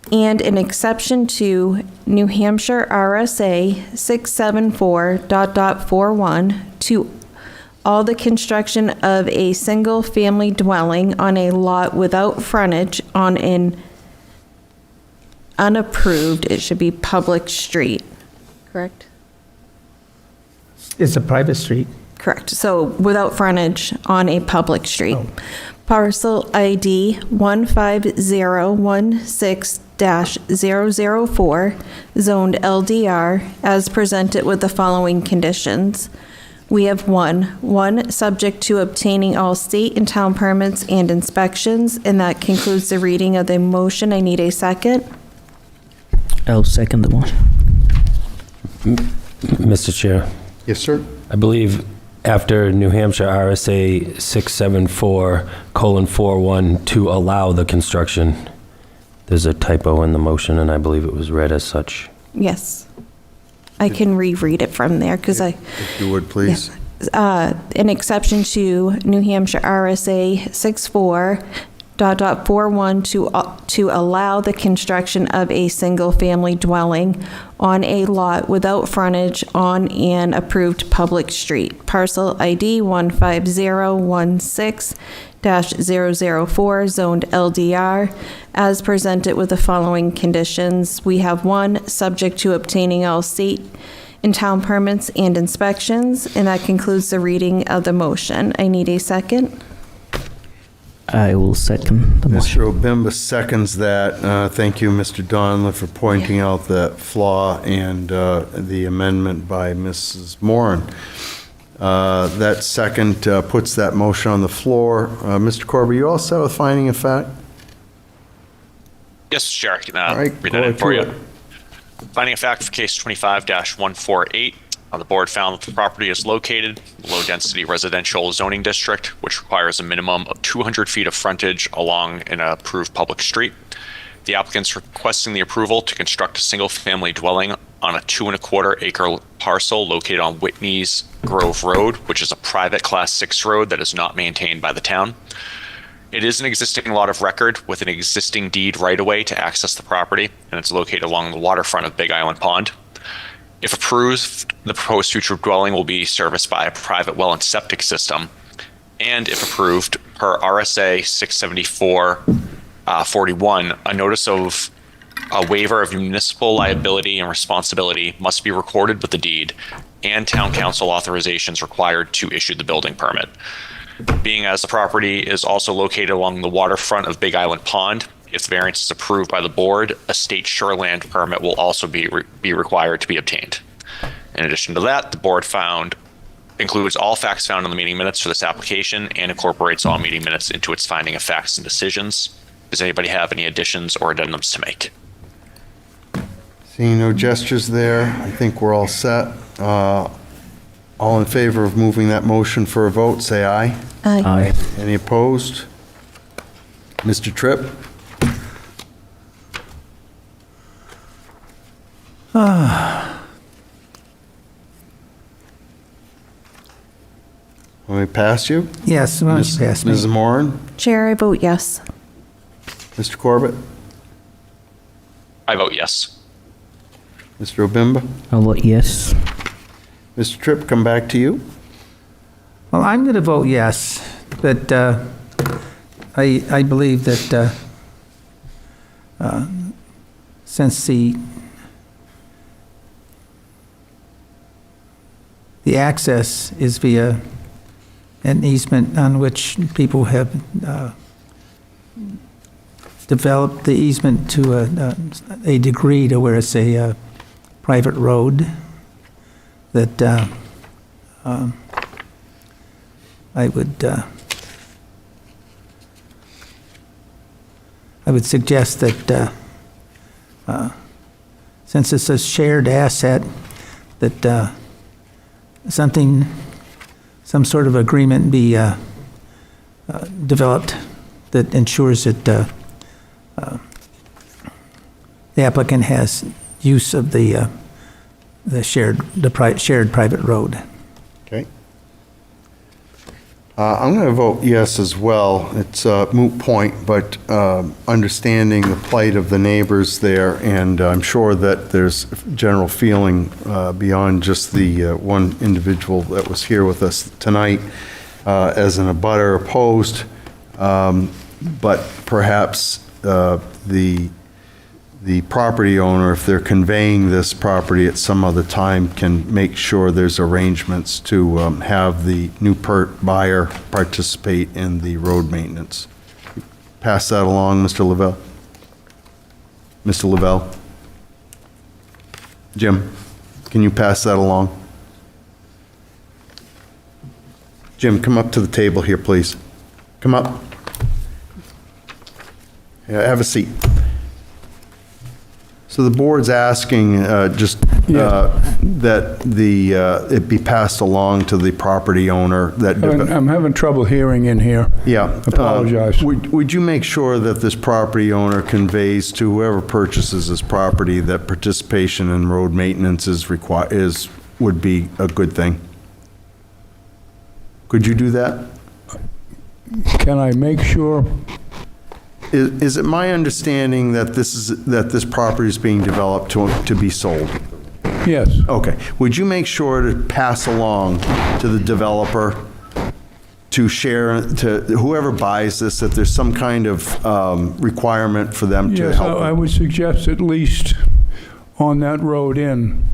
and an exception to New Hampshire RSA 674.41 to all the construction of a single-family dwelling on a lot without frontage on an unapproved, it should be public street, correct? It's a private street. Correct. So without frontage on a public street. Parcel ID 15016-004, zoned LDR, as presented with the following conditions. We have one, subject to obtaining all state and town permits and inspections, and that concludes the reading of the motion. I need a second. I'll second the motion. Mr. Chair, Yes, sir. I believe after New Hampshire RSA 674:41 to allow the construction, there's a typo in the motion, and I believe it was read as such. Yes. I can reread it from there because If you would, please. an exception to New Hampshire RSA 64.41 to allow the construction of a single-family dwelling on a lot without frontage on an approved public street. Parcel ID 15016-004, 20-004, zoned LDR, as presented with the following conditions. We have 1, subject to obtaining all state and town permits and inspections, and that concludes the reading of the motion. I need a second. I will second the motion. Mr. Obimba seconds that. Thank you, Mr. Donlin, for pointing out that flaw and the amendment by Mrs. Moran. That second puts that motion on the floor. Mr. Corber, you all set with finding of fact? Yes, Chair, I can All right, read go that in ahead for to you. it. Finding of fact for case 25-148, the board found that the property is located in a low-density residential zoning district, which requires a minimum of 200 feet of frontage along an approved public street. The applicant's requesting the approval to construct a single-family dwelling on a 2.25 acre parcel located on Whitney's Grove Road, which is a private Class 6 road that is not maintained by the town. It is an existing lot of record with an existing deed right-of-way to access the property, and it's located along the waterfront of Big Island Pond. If approved, the proposed future dwelling will be serviced by a private well and septic system. And if approved, per RSA 674-41, a notice of a waiver of municipal liability and responsibility must be recorded with the deed, and town council authorization is required to issue the building permit. Being as the property is also located along the waterfront of Big Island Pond, if the variance is approved by the board, a state shoreland permit will also be required to be obtained. In addition to that, the board includes all facts found in the meeting minutes for this application and incorporates all meeting minutes into its finding of facts and decisions. Does anybody have any additions or addendums to make? Seeing no gestures there, I think we're all set. All in favor of moving that motion for a vote, say aye. Aye. Any opposed? Mr. Tripp? Want me to pass you? Yes, why don't you pass me? Mrs. Moran? Chair, I vote yes. Mr. Corbett? I vote yes. Mr. Obimba? I vote yes. Mr. Tripp, come back to you. Well, I'm going to vote yes, but I believe that since the access is via an easement on which people have developed the easement to a degree to where it's a private road, that I would suggest that since it's a shared asset, that some sort of agreement be developed that ensures that the applicant has use of the shared private road. Okay. I'm going to vote yes as well. It's a moot point, but understanding the plight of the neighbors there, and I'm sure that there's general feeling beyond just the one individual that was here with us tonight as an abutter opposed, but perhaps the property owner, if they're conveying this property at some other time, can make sure there's arrangements to have the new buyer participate in the road maintenance. Pass that along, Mr. Lavelle. Mr. Lavelle? Jim, can you pass that along? Jim, come up to the table here, please. Come up. Yeah, have a seat. So the board's asking that it be passed along to the property owner that... I'm having trouble hearing in here. Yeah. Apologize. Would you make sure that this property owner conveys to whoever purchases this property that participation in road maintenance would be a good thing? Could you do that? Can I make sure? Is it my understanding that this property is being developed to be sold? Yes. Okay. Would you make sure to pass along to the developer to share, to whoever buys this, that there's some kind of requirement for them to Yes, help? I would suggest at least on that road in,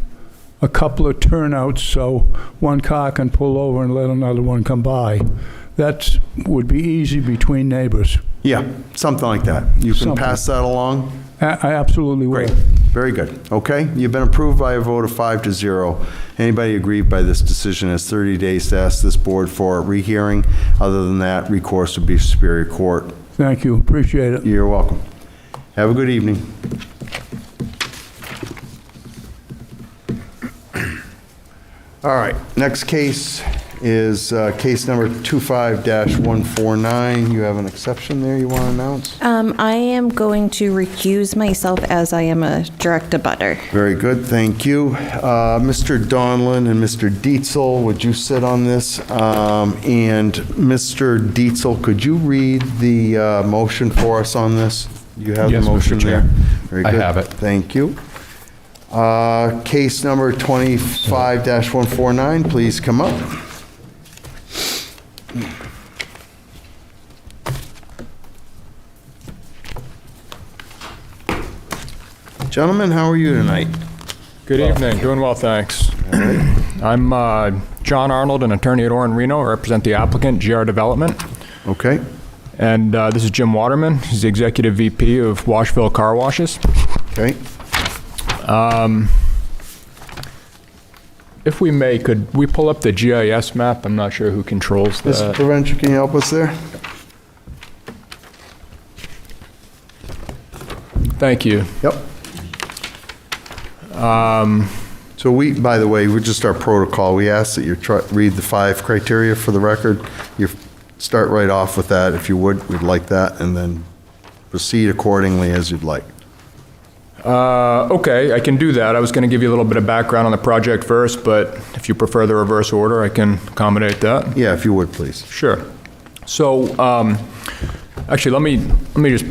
a couple of turnouts so one car can pull over and let another one come by. That would be easy between neighbors. Yeah, something like that. You can Something. pass that along? I absolutely will. Great, very good. Okay, you've been approved by a vote of 5-0. Anybody aggrieved by this decision has 30 days to ask this board for a rehearing. Other than that, recourse would be Superior Court. Thank you, appreciate it. You're welcome. Have a good evening. All right, next case is case number 25-149. You have an exception there you want to announce? I am going to recuse myself as I am a direct abutter. Very good, thank you. Mr. Donlin and Mr. Dietzel, would you sit on this? And Mr. Dietzel, could you read the motion for us on this? You have the Yes, Mr. motion Chair. there? Very I good. have it. Thank you. Case number 25-149, please come up. Gentlemen, how are you tonight? Good evening. Doing well, thanks. I'm John Arnold, an attorney at Orrin Reno. I represent the applicant, GR Development. Okay. And this is Jim Waterman. He's the executive VP of Washville Car Washes. Okay. If we may, could we pull up the GIS map? I'm not sure who controls Mr. that. Prevention, can you help us there? Thank you. Yep. So we, by the way, we're just our protocol. We ask that you read the 5 criteria for the record. You start right off with that, if you would. We'd like that, and then proceed accordingly as you'd like. Okay, I can do that. I was going to give you a little bit of background on the project first, but if you prefer the reverse order, I can accommodate that. Yeah, if you would, please. Sure. So, actually, let me just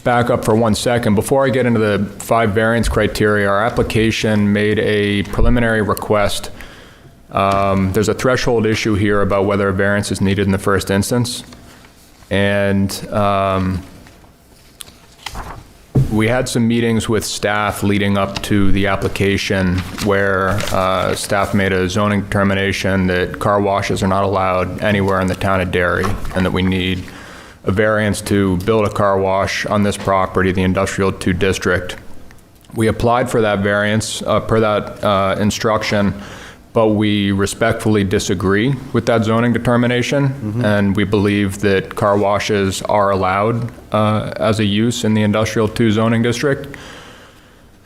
back up for 1 second. Before I get into the 5 variance criteria, our application made a preliminary request. There's a threshold issue here about whether a variance is needed in the first instance. And we had some meetings with staff leading up to the application where staff made a zoning determination that car washes are not allowed anywhere in the town of Derry, and that we need a variance to build a car wash on this property, the Industrial 2 District. We applied for that variance per that instruction, but we respectfully disagree with that zoning determination, and we believe that car washes are allowed as a use in the Industrial 2 zoning district.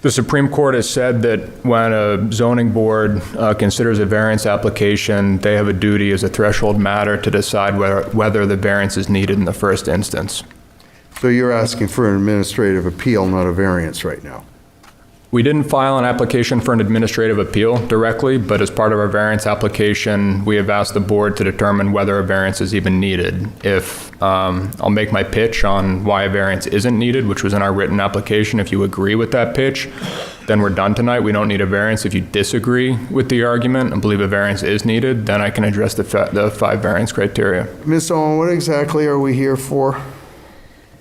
The Supreme Court has said that when a zoning board considers a variance application, they have a duty as a threshold matter to decide whether the variance is needed in the first instance. So you're asking for an administrative appeal, not a variance right now? We didn't file an application for an administrative appeal directly, but as part of our variance application, we have asked the board to determine whether a variance is even needed. If I'll make my pitch on why a variance isn't needed, which was in our written application. If you agree with that pitch, then we're done tonight. We don't need a variance. If you disagree with the argument and believe a variance is needed, then I can address the 5 variance criteria. Ms. Owen, what exactly are we here for?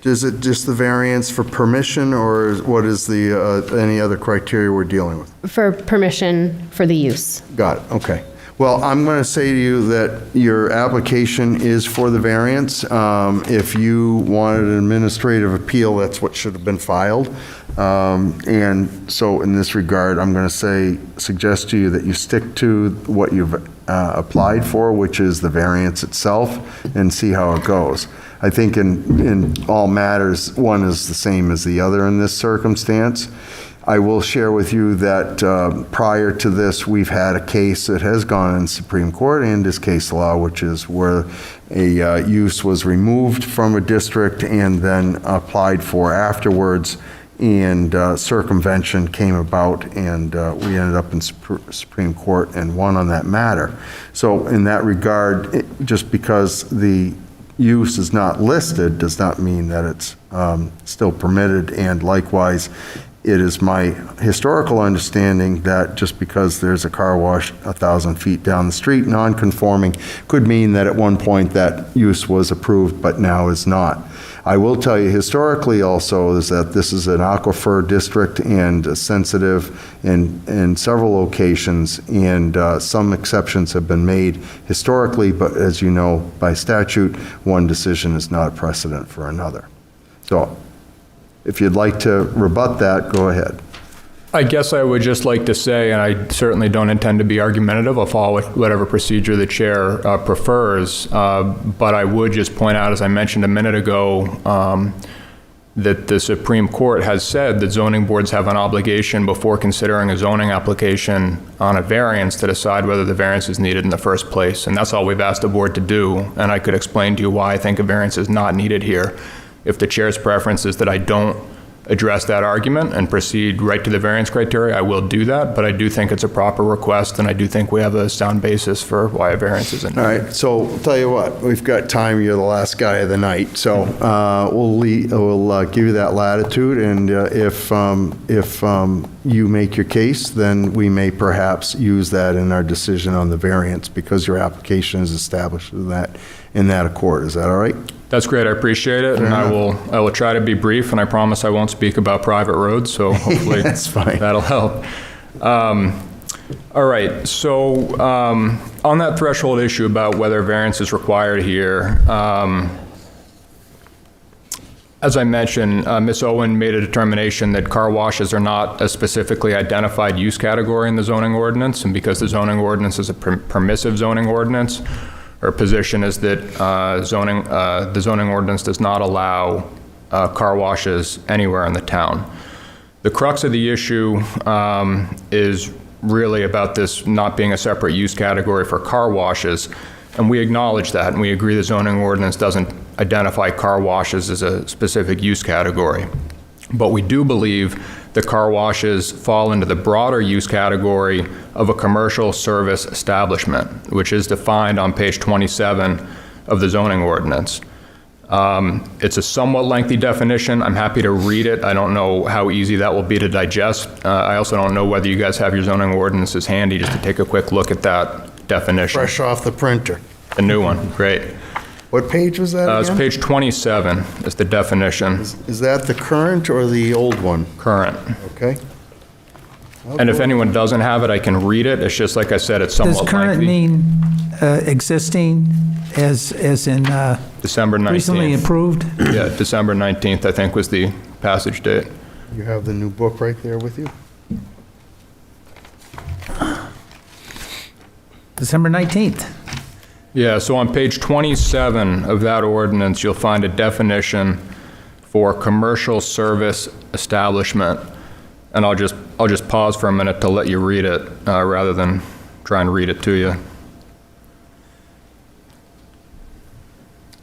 Is it just the variance for permission, or what is the, any other criteria we're dealing with? For permission for the use. Got it, okay. Well, I'm going to say to you that your application is for the variance. If you wanted an administrative appeal, that's what should have been filed. And so in this regard, I'm going to suggest to you that you stick to what you've applied for, which is the variance itself, and see how it goes. I think in all matters, one is the same as the other in this circumstance. I will share with you that prior to this, we've had a case that has gone in Supreme Court and is case law, which is where a use was removed from a district and then applied for afterwards, and circumvention came about, and we ended up in Supreme Court and won on that matter. So in that regard, just because the use is not listed does not mean that it's still permitted, and likewise, it is my historical understanding that just because there's a car wash 1,000 feet down the street, non-conforming, could mean that at one point that use was approved, but now is not. I will tell you historically also is that this is an aquifer district and sensitive in several locations, and some exceptions have been made historically, but as you know, by statute, one decision is not a precedent for another. So if you'd like to rebut that, go ahead. I guess I would just like to say, and I certainly don't intend to be argumentative, I'll follow whatever procedure the chair prefers, but I would just point out, as I mentioned a minute ago, that the Supreme Court has said that zoning boards have an obligation before considering a zoning application on a variance to decide whether the variance is needed in the first place. And that's all we've asked the board to do, and I could explain to you why I think a variance is not needed here. If the chair's preference is that I don't address that argument and proceed right to the variance criteria, I will do that, but I do think it's a proper request, and I do think we have a sound basis for why a variance isn't needed. All right, so I'll tell you what, we've got time, you're the last guy of the night, so we'll give you that latitude, and if you make your case, then we may perhaps use that in our decision on the variance, because your application is established in that accord. Is that all right? That's great, I appreciate it, and I will try to be brief, and I promise I won't speak about private roads, so hopefully That's fine. That'll help. All right, so on that threshold issue about whether variance is required here, as I mentioned, Ms. Owen made a determination that car washes are not a specifically identified use category in the zoning ordinance, and because the zoning ordinance is a permissive zoning ordinance, her position is that the zoning ordinance does not allow car washes anywhere in the town. The crux of the issue is really about this not being a separate use category for car washes, and we acknowledge that, and we agree the zoning ordinance doesn't identify car washes as a specific use category. But we do believe the car washes fall into the broader use category of a commercial service establishment, which is defined on page 27 of the zoning ordinance. It's a somewhat lengthy definition. I'm happy to read it. I don't know how easy that will be to digest. I also don't know whether you guys have your zoning ordinances handy just to take a quick look at that definition. Fresh off the printer. The new one, great. What page was that It's again? page 27 is the definition. Is that the current or the old one? Current. Okay. And if anyone doesn't have it, I can read it. It's just, like I said, it's somewhat Does lengthy. current mean existing as in December 19th. recently improved? Yeah, December 19th, I think, was the passage date. You have the new book right there with you? December 19th. Yeah, so on page 27 of that ordinance, you'll find a definition for commercial service establishment. And I'll just pause for a minute to let you read it, rather than try and read it to you.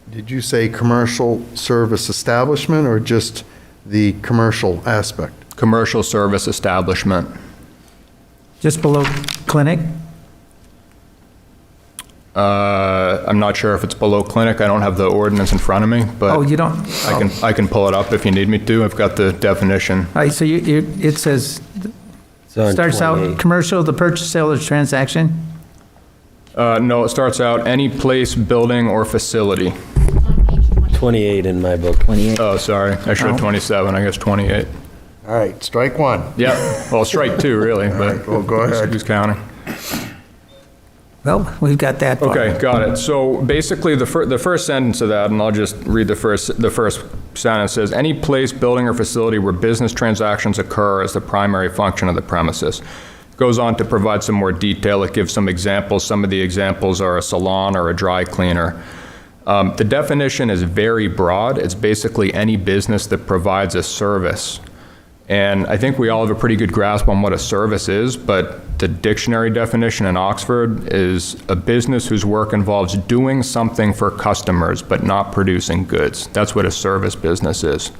Did you say commercial service establishment or just the commercial aspect? Commercial service establishment. Just below clinic? I'm not sure if it's below clinic. I don't have the ordinance in front of me, but Oh, you don't? I can pull it up if you need me to. I've got the definition. All right, so it says, It's on starts 28. out, commercial, the purchase, sale, or transaction? No, it starts out any place, building, or facility. 28 in my book. 28. Oh, sorry. I should have 27. I guess 28. All right, strike one. Yeah. Well, strike two, really, but well, go ahead. Who's counting? Well, we've got that part. Okay, got it. So basically, the first sentence of that, and I'll just read the first sentence, says, any place, building, or facility where business transactions occur as the primary function of the premises. Goes on to provide some more detail. It gives some examples. Some of the examples are a salon or a dry cleaner. The definition is very broad. It's basically any business that provides a service. And I think we all have a pretty good grasp on what a service is, but the dictionary definition in Oxford is a business whose work involves doing something for customers but not producing goods. That's what a service business is.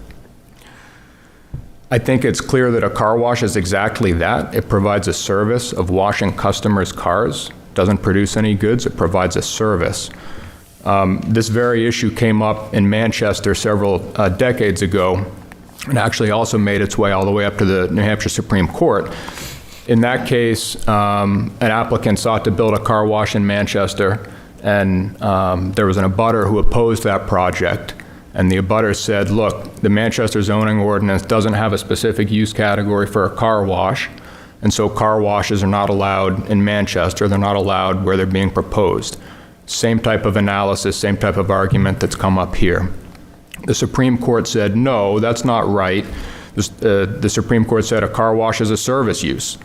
I think it's clear that a car wash is exactly that. It provides a service of washing customers' cars. Doesn't produce any goods, it provides a service. This very issue came up in Manchester several decades ago and actually also made its way all the way up to the New Hampshire Supreme Court. In that case, an applicant sought to build a car wash in Manchester, and there was an abutter who opposed that project. And the abutter said, look, the Manchester zoning ordinance doesn't have a specific use category for a car wash, and so car washes are not allowed in Manchester. They're not allowed where they're being proposed. Same type of analysis, same type of argument that's come up here. The Supreme Court said, no, that's not right. The Supreme Court said a car wash is a service use.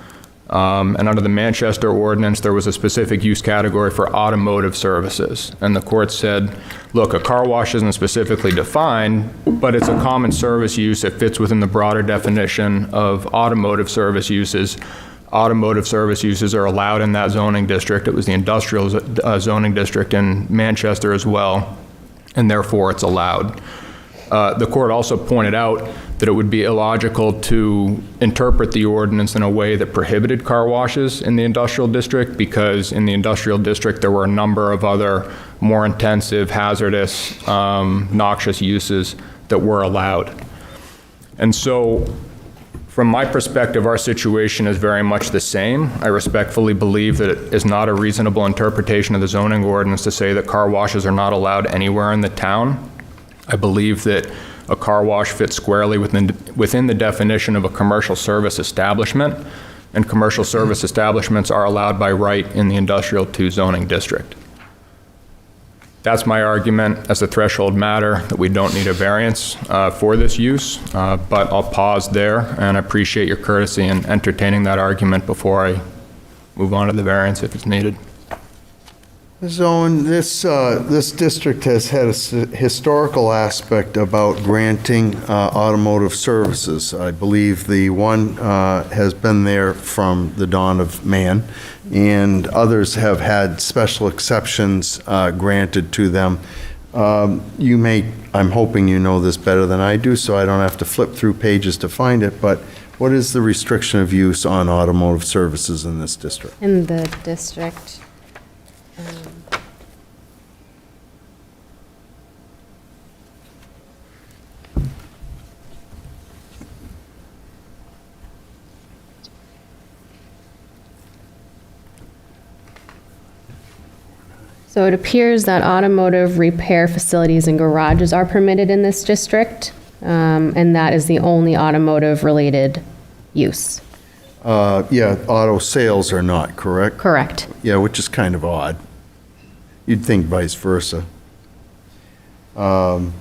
And under the Manchester ordinance, there was a specific use category for automotive services. And the court said, look, a car wash isn't specifically defined, but it's a common service use. It fits within the broader definition of automotive service uses. Automotive service uses are allowed in that zoning district. It was the industrial zoning district in Manchester as well, and therefore it's allowed. The court also pointed out that it would be illogical to interpret the ordinance in a way that prohibited car washes in the industrial district, because in the industrial district there were a number of other more intensive, hazardous, noxious uses that were allowed. And so, from my perspective, our situation is very much the same. I respectfully believe that it is not a reasonable interpretation of the zoning ordinance to say that car washes are not allowed anywhere in the town. I believe that a car wash fits squarely within the definition of a commercial service establishment, and commercial service establishments are allowed by right in the industrial 2 zoning district. That's my argument as a threshold matter, that we don't need a variance for this use, but I'll pause there and appreciate your courtesy in entertaining that argument before I move on to the variance if it's needed. Zone, this district has had a historical aspect about granting automotive services. I believe the one has been there from the dawn of man, and others have had special exceptions granted to them. I'm hoping you know this better than I do, so I don't have to flip through pages to find it, but what is the restriction of use on automotive services in this district? In the district. So it appears that automotive repair facilities and garages are permitted in this district, and that is the only automotive-related use. Yeah, auto sales are not, correct? Correct. Yeah, which is kind of odd. You'd think vice versa. And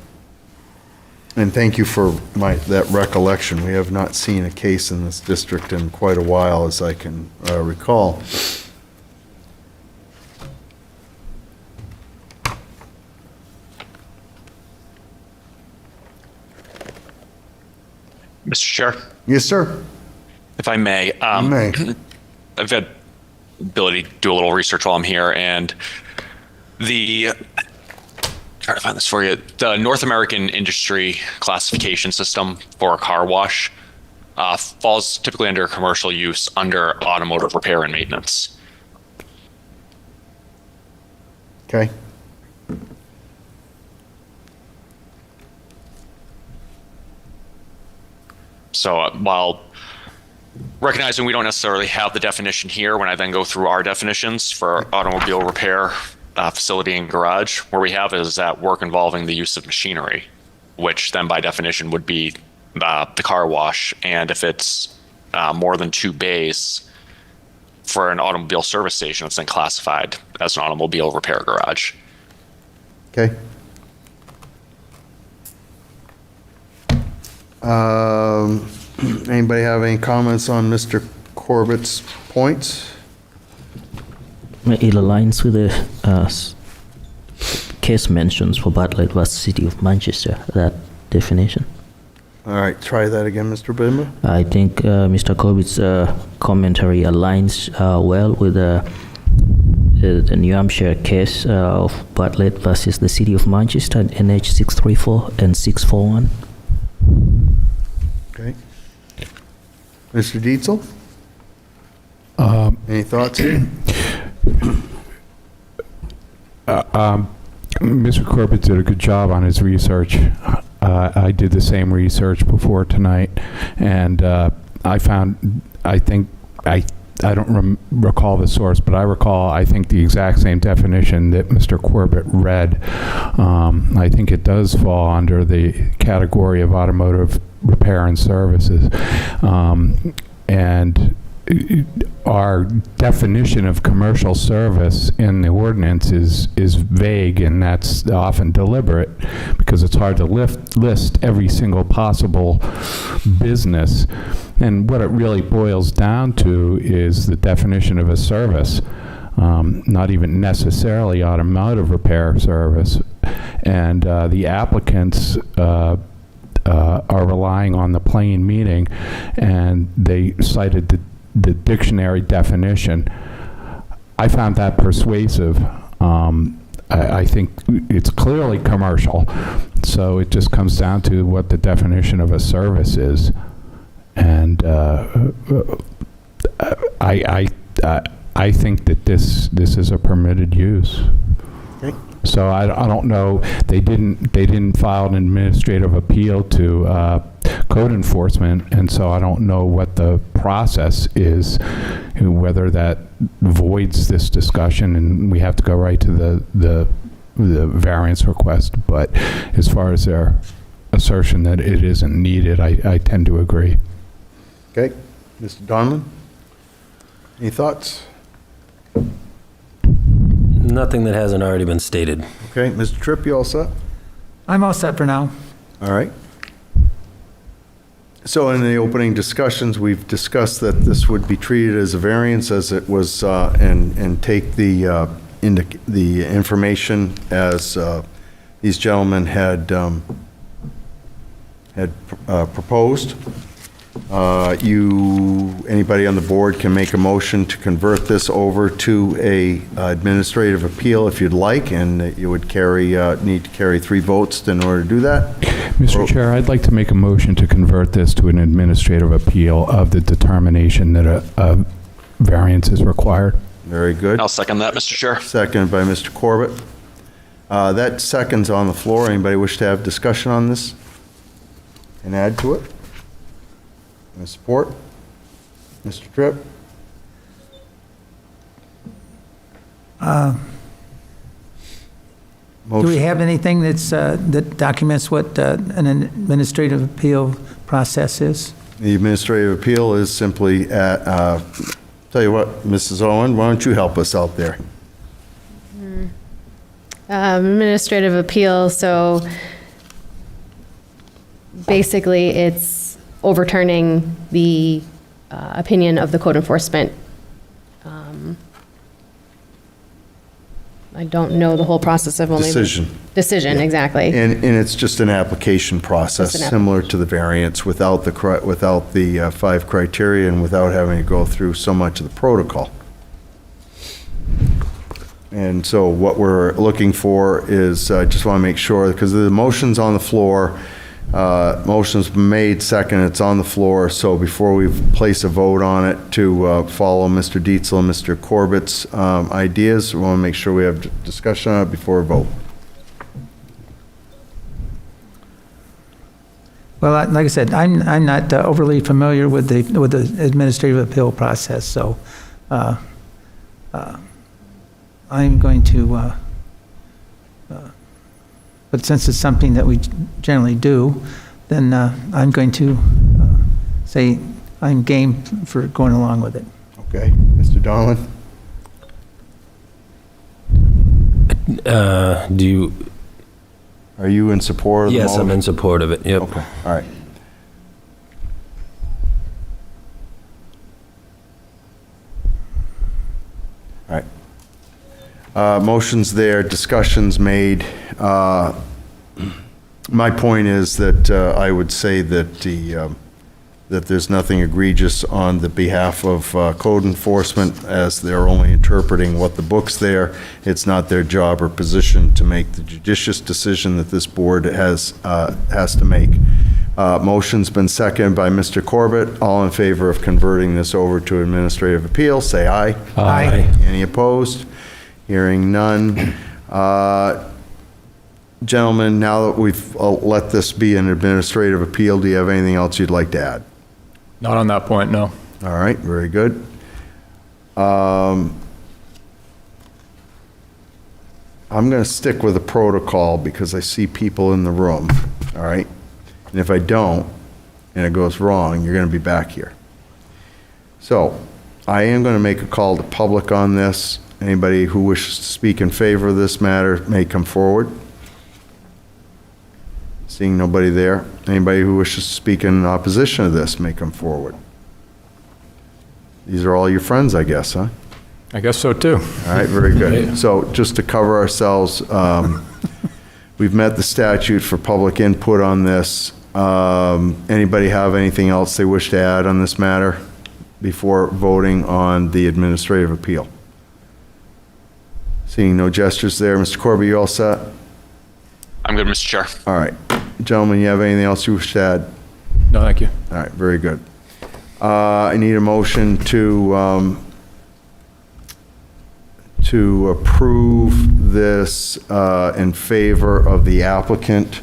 thank you for that recollection. We have not seen a case in this district in quite a while, as I can recall. Mr. Chair, Yes, sir. if I may, You may. I've had the ability to do a little research while I'm here, and trying to find this for you, the North American industry classification system for a car wash falls typically under commercial use under automotive repair and maintenance. Okay. So while recognizing we don't necessarily have the definition here, when I then go through our definitions for automobile repair facility and garage, where we have is that work involving the use of machinery, which then by definition would be the car wash. And if it's more than 2 bays for an automobile service station, it's then classified as an automobile repair garage. Okay. Anybody have any comments on Mr. Corbett's points? It aligns with the case mentions for Bartlett versus City of Manchester, that definition. All right, try that again, Mr. Bimba. I think Mr. Corbett's commentary aligns well with the New Hampshire case of Bartlett versus the City of Manchester, NH 634 and 641. Okay. Mr. Dietzel? Any thoughts here? Mr. Corbett did a good job on his research. I did the same research before tonight, and I don't recall the source, but I think the exact same definition that Mr. Corbett read. I think it does fall under the category of automotive repair and services. And our definition of commercial service in the ordinance is vague, and that's often deliberate, because it's hard to list every single possible business. And what it really boils down to is the definition of a service, not even necessarily automotive repair service. And the applicants are relying on the plain meaning, and they cited the dictionary definition. I found that persuasive. I think it's clearly commercial, so it just comes down to what the definition of a service is. And I think that this is a permitted use. Okay. So I don't know. They didn't file an administrative appeal to code enforcement, and so I don't know what the process is, whether that voids this discussion and we have to go right to the variance request. But as far as their assertion that it isn't needed, I tend to agree. Okay. Mr. Donlin? Any thoughts? Nothing that hasn't already been stated. Okay. Mr. Tripp, you all set? I'm all set for now. All right. So in the opening discussions, we've discussed that this would be treated as a variance as it was, and take the information as these gentlemen had proposed. Anybody on the board can make a motion to convert this over to a administrative appeal if you'd like, and you would need to carry 3 votes in order to do that. Mr. Chair, I'd like to make a motion to convert this to an administrative appeal of the determination that a variance is required. Very good. I'll second that, Mr. Chair. Seconded by Mr. Corbett. That second's on the floor. Anybody wish to have discussion on this and add to it? Any support? Mr. Tripp? Do we have anything that documents what an administrative appeal process is? The administrative appeal is simply tell you what, Mrs. Owen, why don't you help us out there? Administrative appeal, so basically it's overturning the opinion of the code enforcement. I don't know the whole process. I've only Decision, exactly. and it's just an application process, Just an similar to the variance, without the 5 criteria and without having to go through so much of the protocol. And so what we're looking for is, I just want to make sure, because the motion's on the floor, motion's been made, second, it's on the floor, so before we place a vote on it to follow Mr. Dietzel and Mr. Corbett's ideas, we want to make sure we have discussion on it before we vote. Well, like I said, I'm not overly familiar with the administrative appeal process, so I'm going to, but since it's something that we generally do, then I'm going to say I'm game for going along with it. Okay, Mr. Donlin? Are you in support of the motion? Yes, I'm in support of it, yep. Okay, all right. All right. Motion's there, discussion's made. My point is that I would say that that there's nothing egregious on the behalf of code enforcement, as they're only interpreting what the book's there. It's not their job or position to make the judicious decision that this board has to make. Motion's been seconded by Mr. Corbett. All in favor of converting this over to administrative appeal, say aye. Aye. Any opposed? Hearing none. Gentlemen, now that we've let this be an administrative appeal, do you have anything else you'd like to add? Not on that point, no. All right, very good. I'm going to stick with the protocol because I see people in the room, all right? And if I don't, and it goes wrong, you're going to be back here. So, I am going to make a call to public on this. Anybody who wishes to speak in favor of this matter may come forward. Seeing nobody there. Anybody who wishes to speak in opposition to this may come forward. These are all your friends, I guess, huh? I guess so, too. All right, very good. So just to cover ourselves, we've met the statute for public input on this. Anybody have anything else they wish to add on this matter before voting on the administrative appeal? Seeing no gestures there. Mr. Corby, you all set? I'm good, Mr. Chair. All right. Gentlemen, you have anything else you wish to add? No, thank you. All right, very good. I need a motion to approve this in favor of the applicant.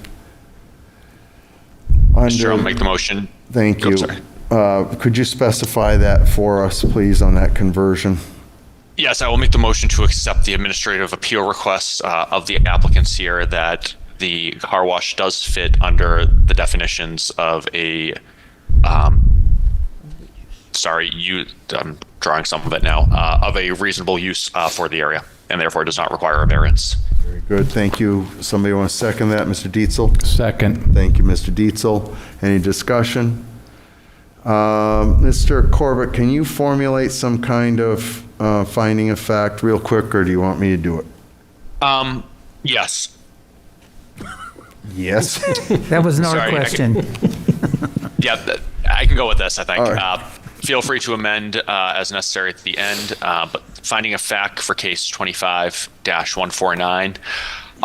Mr. Chair, I'll make the motion. Thank Oh, you. sorry. Could you specify that for us, please, on that conversion? Yes, I will make the motion to accept the administrative appeal request of the applicants here that the car wash does fit under the definitions of a, I'm drawing some of it now, of a reasonable use for the area, and therefore does not require a variance. Very good, thank you. Somebody want to second that? Mr. Dietzel? Second. Thank you, Mr. Dietzel. Any discussion? Mr. Corbett, can you formulate some kind of finding of fact real quick, or do you want me to do it? Yes. Yes. That was not a Sorry, question. Yeah, I can go with this, I think. All right. Feel free to amend as necessary at the end, but finding a fact for case 25-149.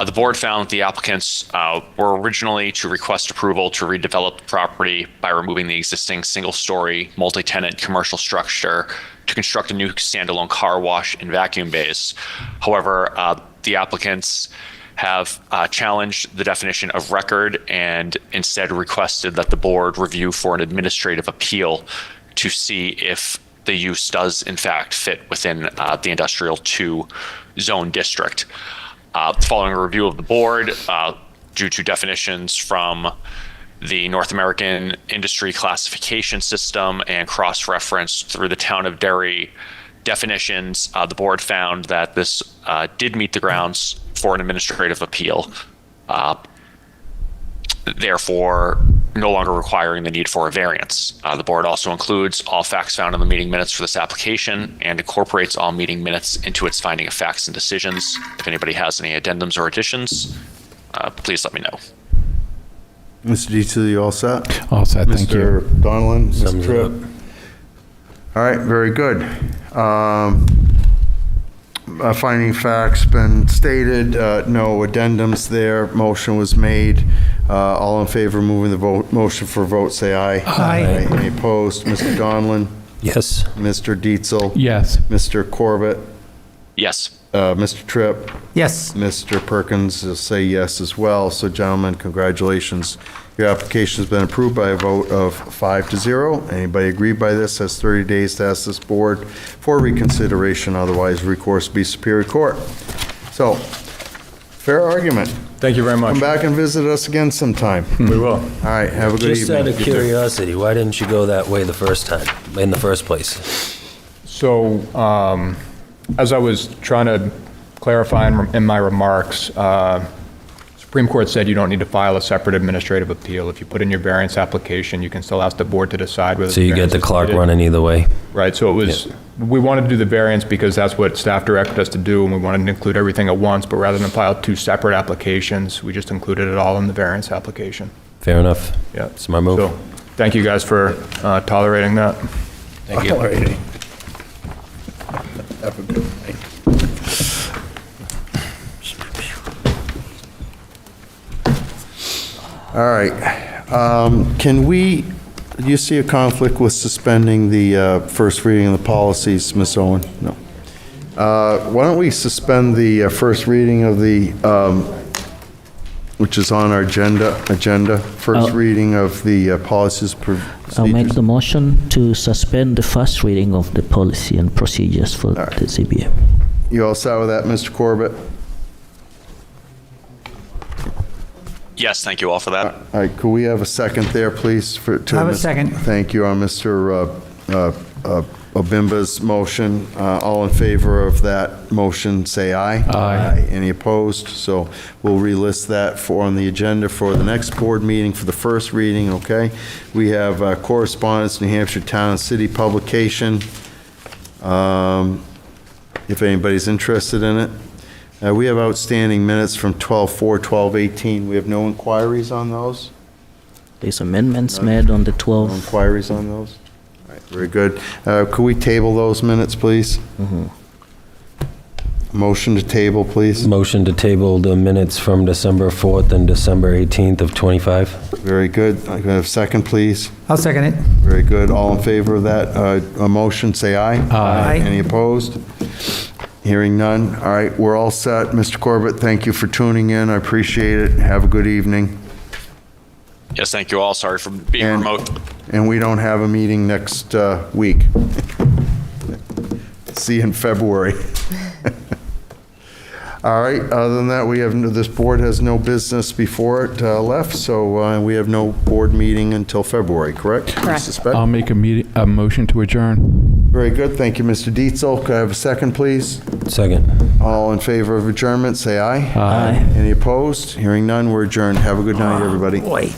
The board found the applicants were originally to request approval to redevelop the property by removing the existing single-story, multi-tenant commercial structure to construct a new standalone car wash and vacuum bays. However, the applicants have challenged the definition of record and instead requested that the board review for an administrative appeal to see if the use does in fact fit within the industrial 2 zone district. Following a review of the board, due to definitions from the North American Industry Classification System and cross-reference through the Town of Derry definitions, the board found that this did meet the grounds for an administrative appeal, therefore no longer requiring the need for a variance. The board also includes all facts found in the meeting minutes for this application and incorporates all meeting minutes into its finding of facts and decisions. If anybody has any addendums or additions, please let me know. Mr. Dietzel, you all set? All set, thank you. Mr. Donlin, Mr. Sums it Tripp? up. All right, very good. Finding facts been stated, no addendums there, motion was made. All in favor of moving the motion for vote, say aye. Aye. Any opposed? Mr. Donlin? Yes. Mr. Dietzel? Yes. Mr. Corbett? Yes. Mr. Tripp? Yes. Mr. Perkins will say yes as well. So gentlemen, congratulations. Your application has been approved by a vote of 5-0. Anybody aggrieved by this has 30 days to ask this board for reconsideration, otherwise recourse be Superior Court. So, fair argument. Thank you very much. Come back and visit us again sometime. We will. All right, have a good Just out evening. of curiosity, why didn't you go that way the first time, in the first place? So, as I was trying to clarify in my remarks, Supreme Court said you don't need to file a separate administrative appeal. If you put in your variance application, you can still ask the board to decide whether. So you get the clock running either way? Right, so it was, we wanted to do the variance because that's what staff directed us to do, and we wanted to include everything at once, but rather than file 2 separate applications, we just included it all in the variance application. Fair enough. Yeah. It's my move. So, thank you guys for tolerating that. Thank you. All righty. Have a good night. All right. Can we, do you see a conflict with suspending the first reading of the policies, Ms. Owen? No. Why don't we suspend the first reading of the which is on our agenda. First reading of the policies, I'll make procedures. the motion to suspend the first reading of the policy and procedures for the ZBA. You all set with that, Mr. Corbett? Yes, thank you all for that. All right, could we have a second there, please? I have a second. Thank you on Mr. Obimba's motion. All in favor of that motion, say aye. Aye. Any opposed? So we'll relist that on the agenda for the next board meeting for the first reading, okay? We have Correspondence, New Hampshire Town and City publication, if anybody's interested in it. We have outstanding minutes from 12/4, 12/18. We have no inquiries on those? There's amendments made on the No 12th. inquiries on those? All right, very good. Could we table those minutes, please? Motion to table, please. Motion to table the minutes from December 4th and December 18th of '25. Very good. I can have a second, please. I'll second it. Very good. All in favor of that motion, say aye. Aye. Any opposed? Hearing none. All right, we're all set. Mr. Corbett, thank you for tuning in. I appreciate it. Have a good evening. Yes, thank you all. Sorry for being And- remote. And we don't have a meeting next week. See you in February. All right, other than that, this board has no business before it left, so we have no board meeting until February, correct? I Correct. suspect. I'll make a motion to adjourn. Very good. Thank you, Mr. Dietzel. Could I have a second, please? Second. All in favor of adjournment, say aye. Aye. Any opposed? Hearing none, we're adjourned. Have a good night, everybody. Boy.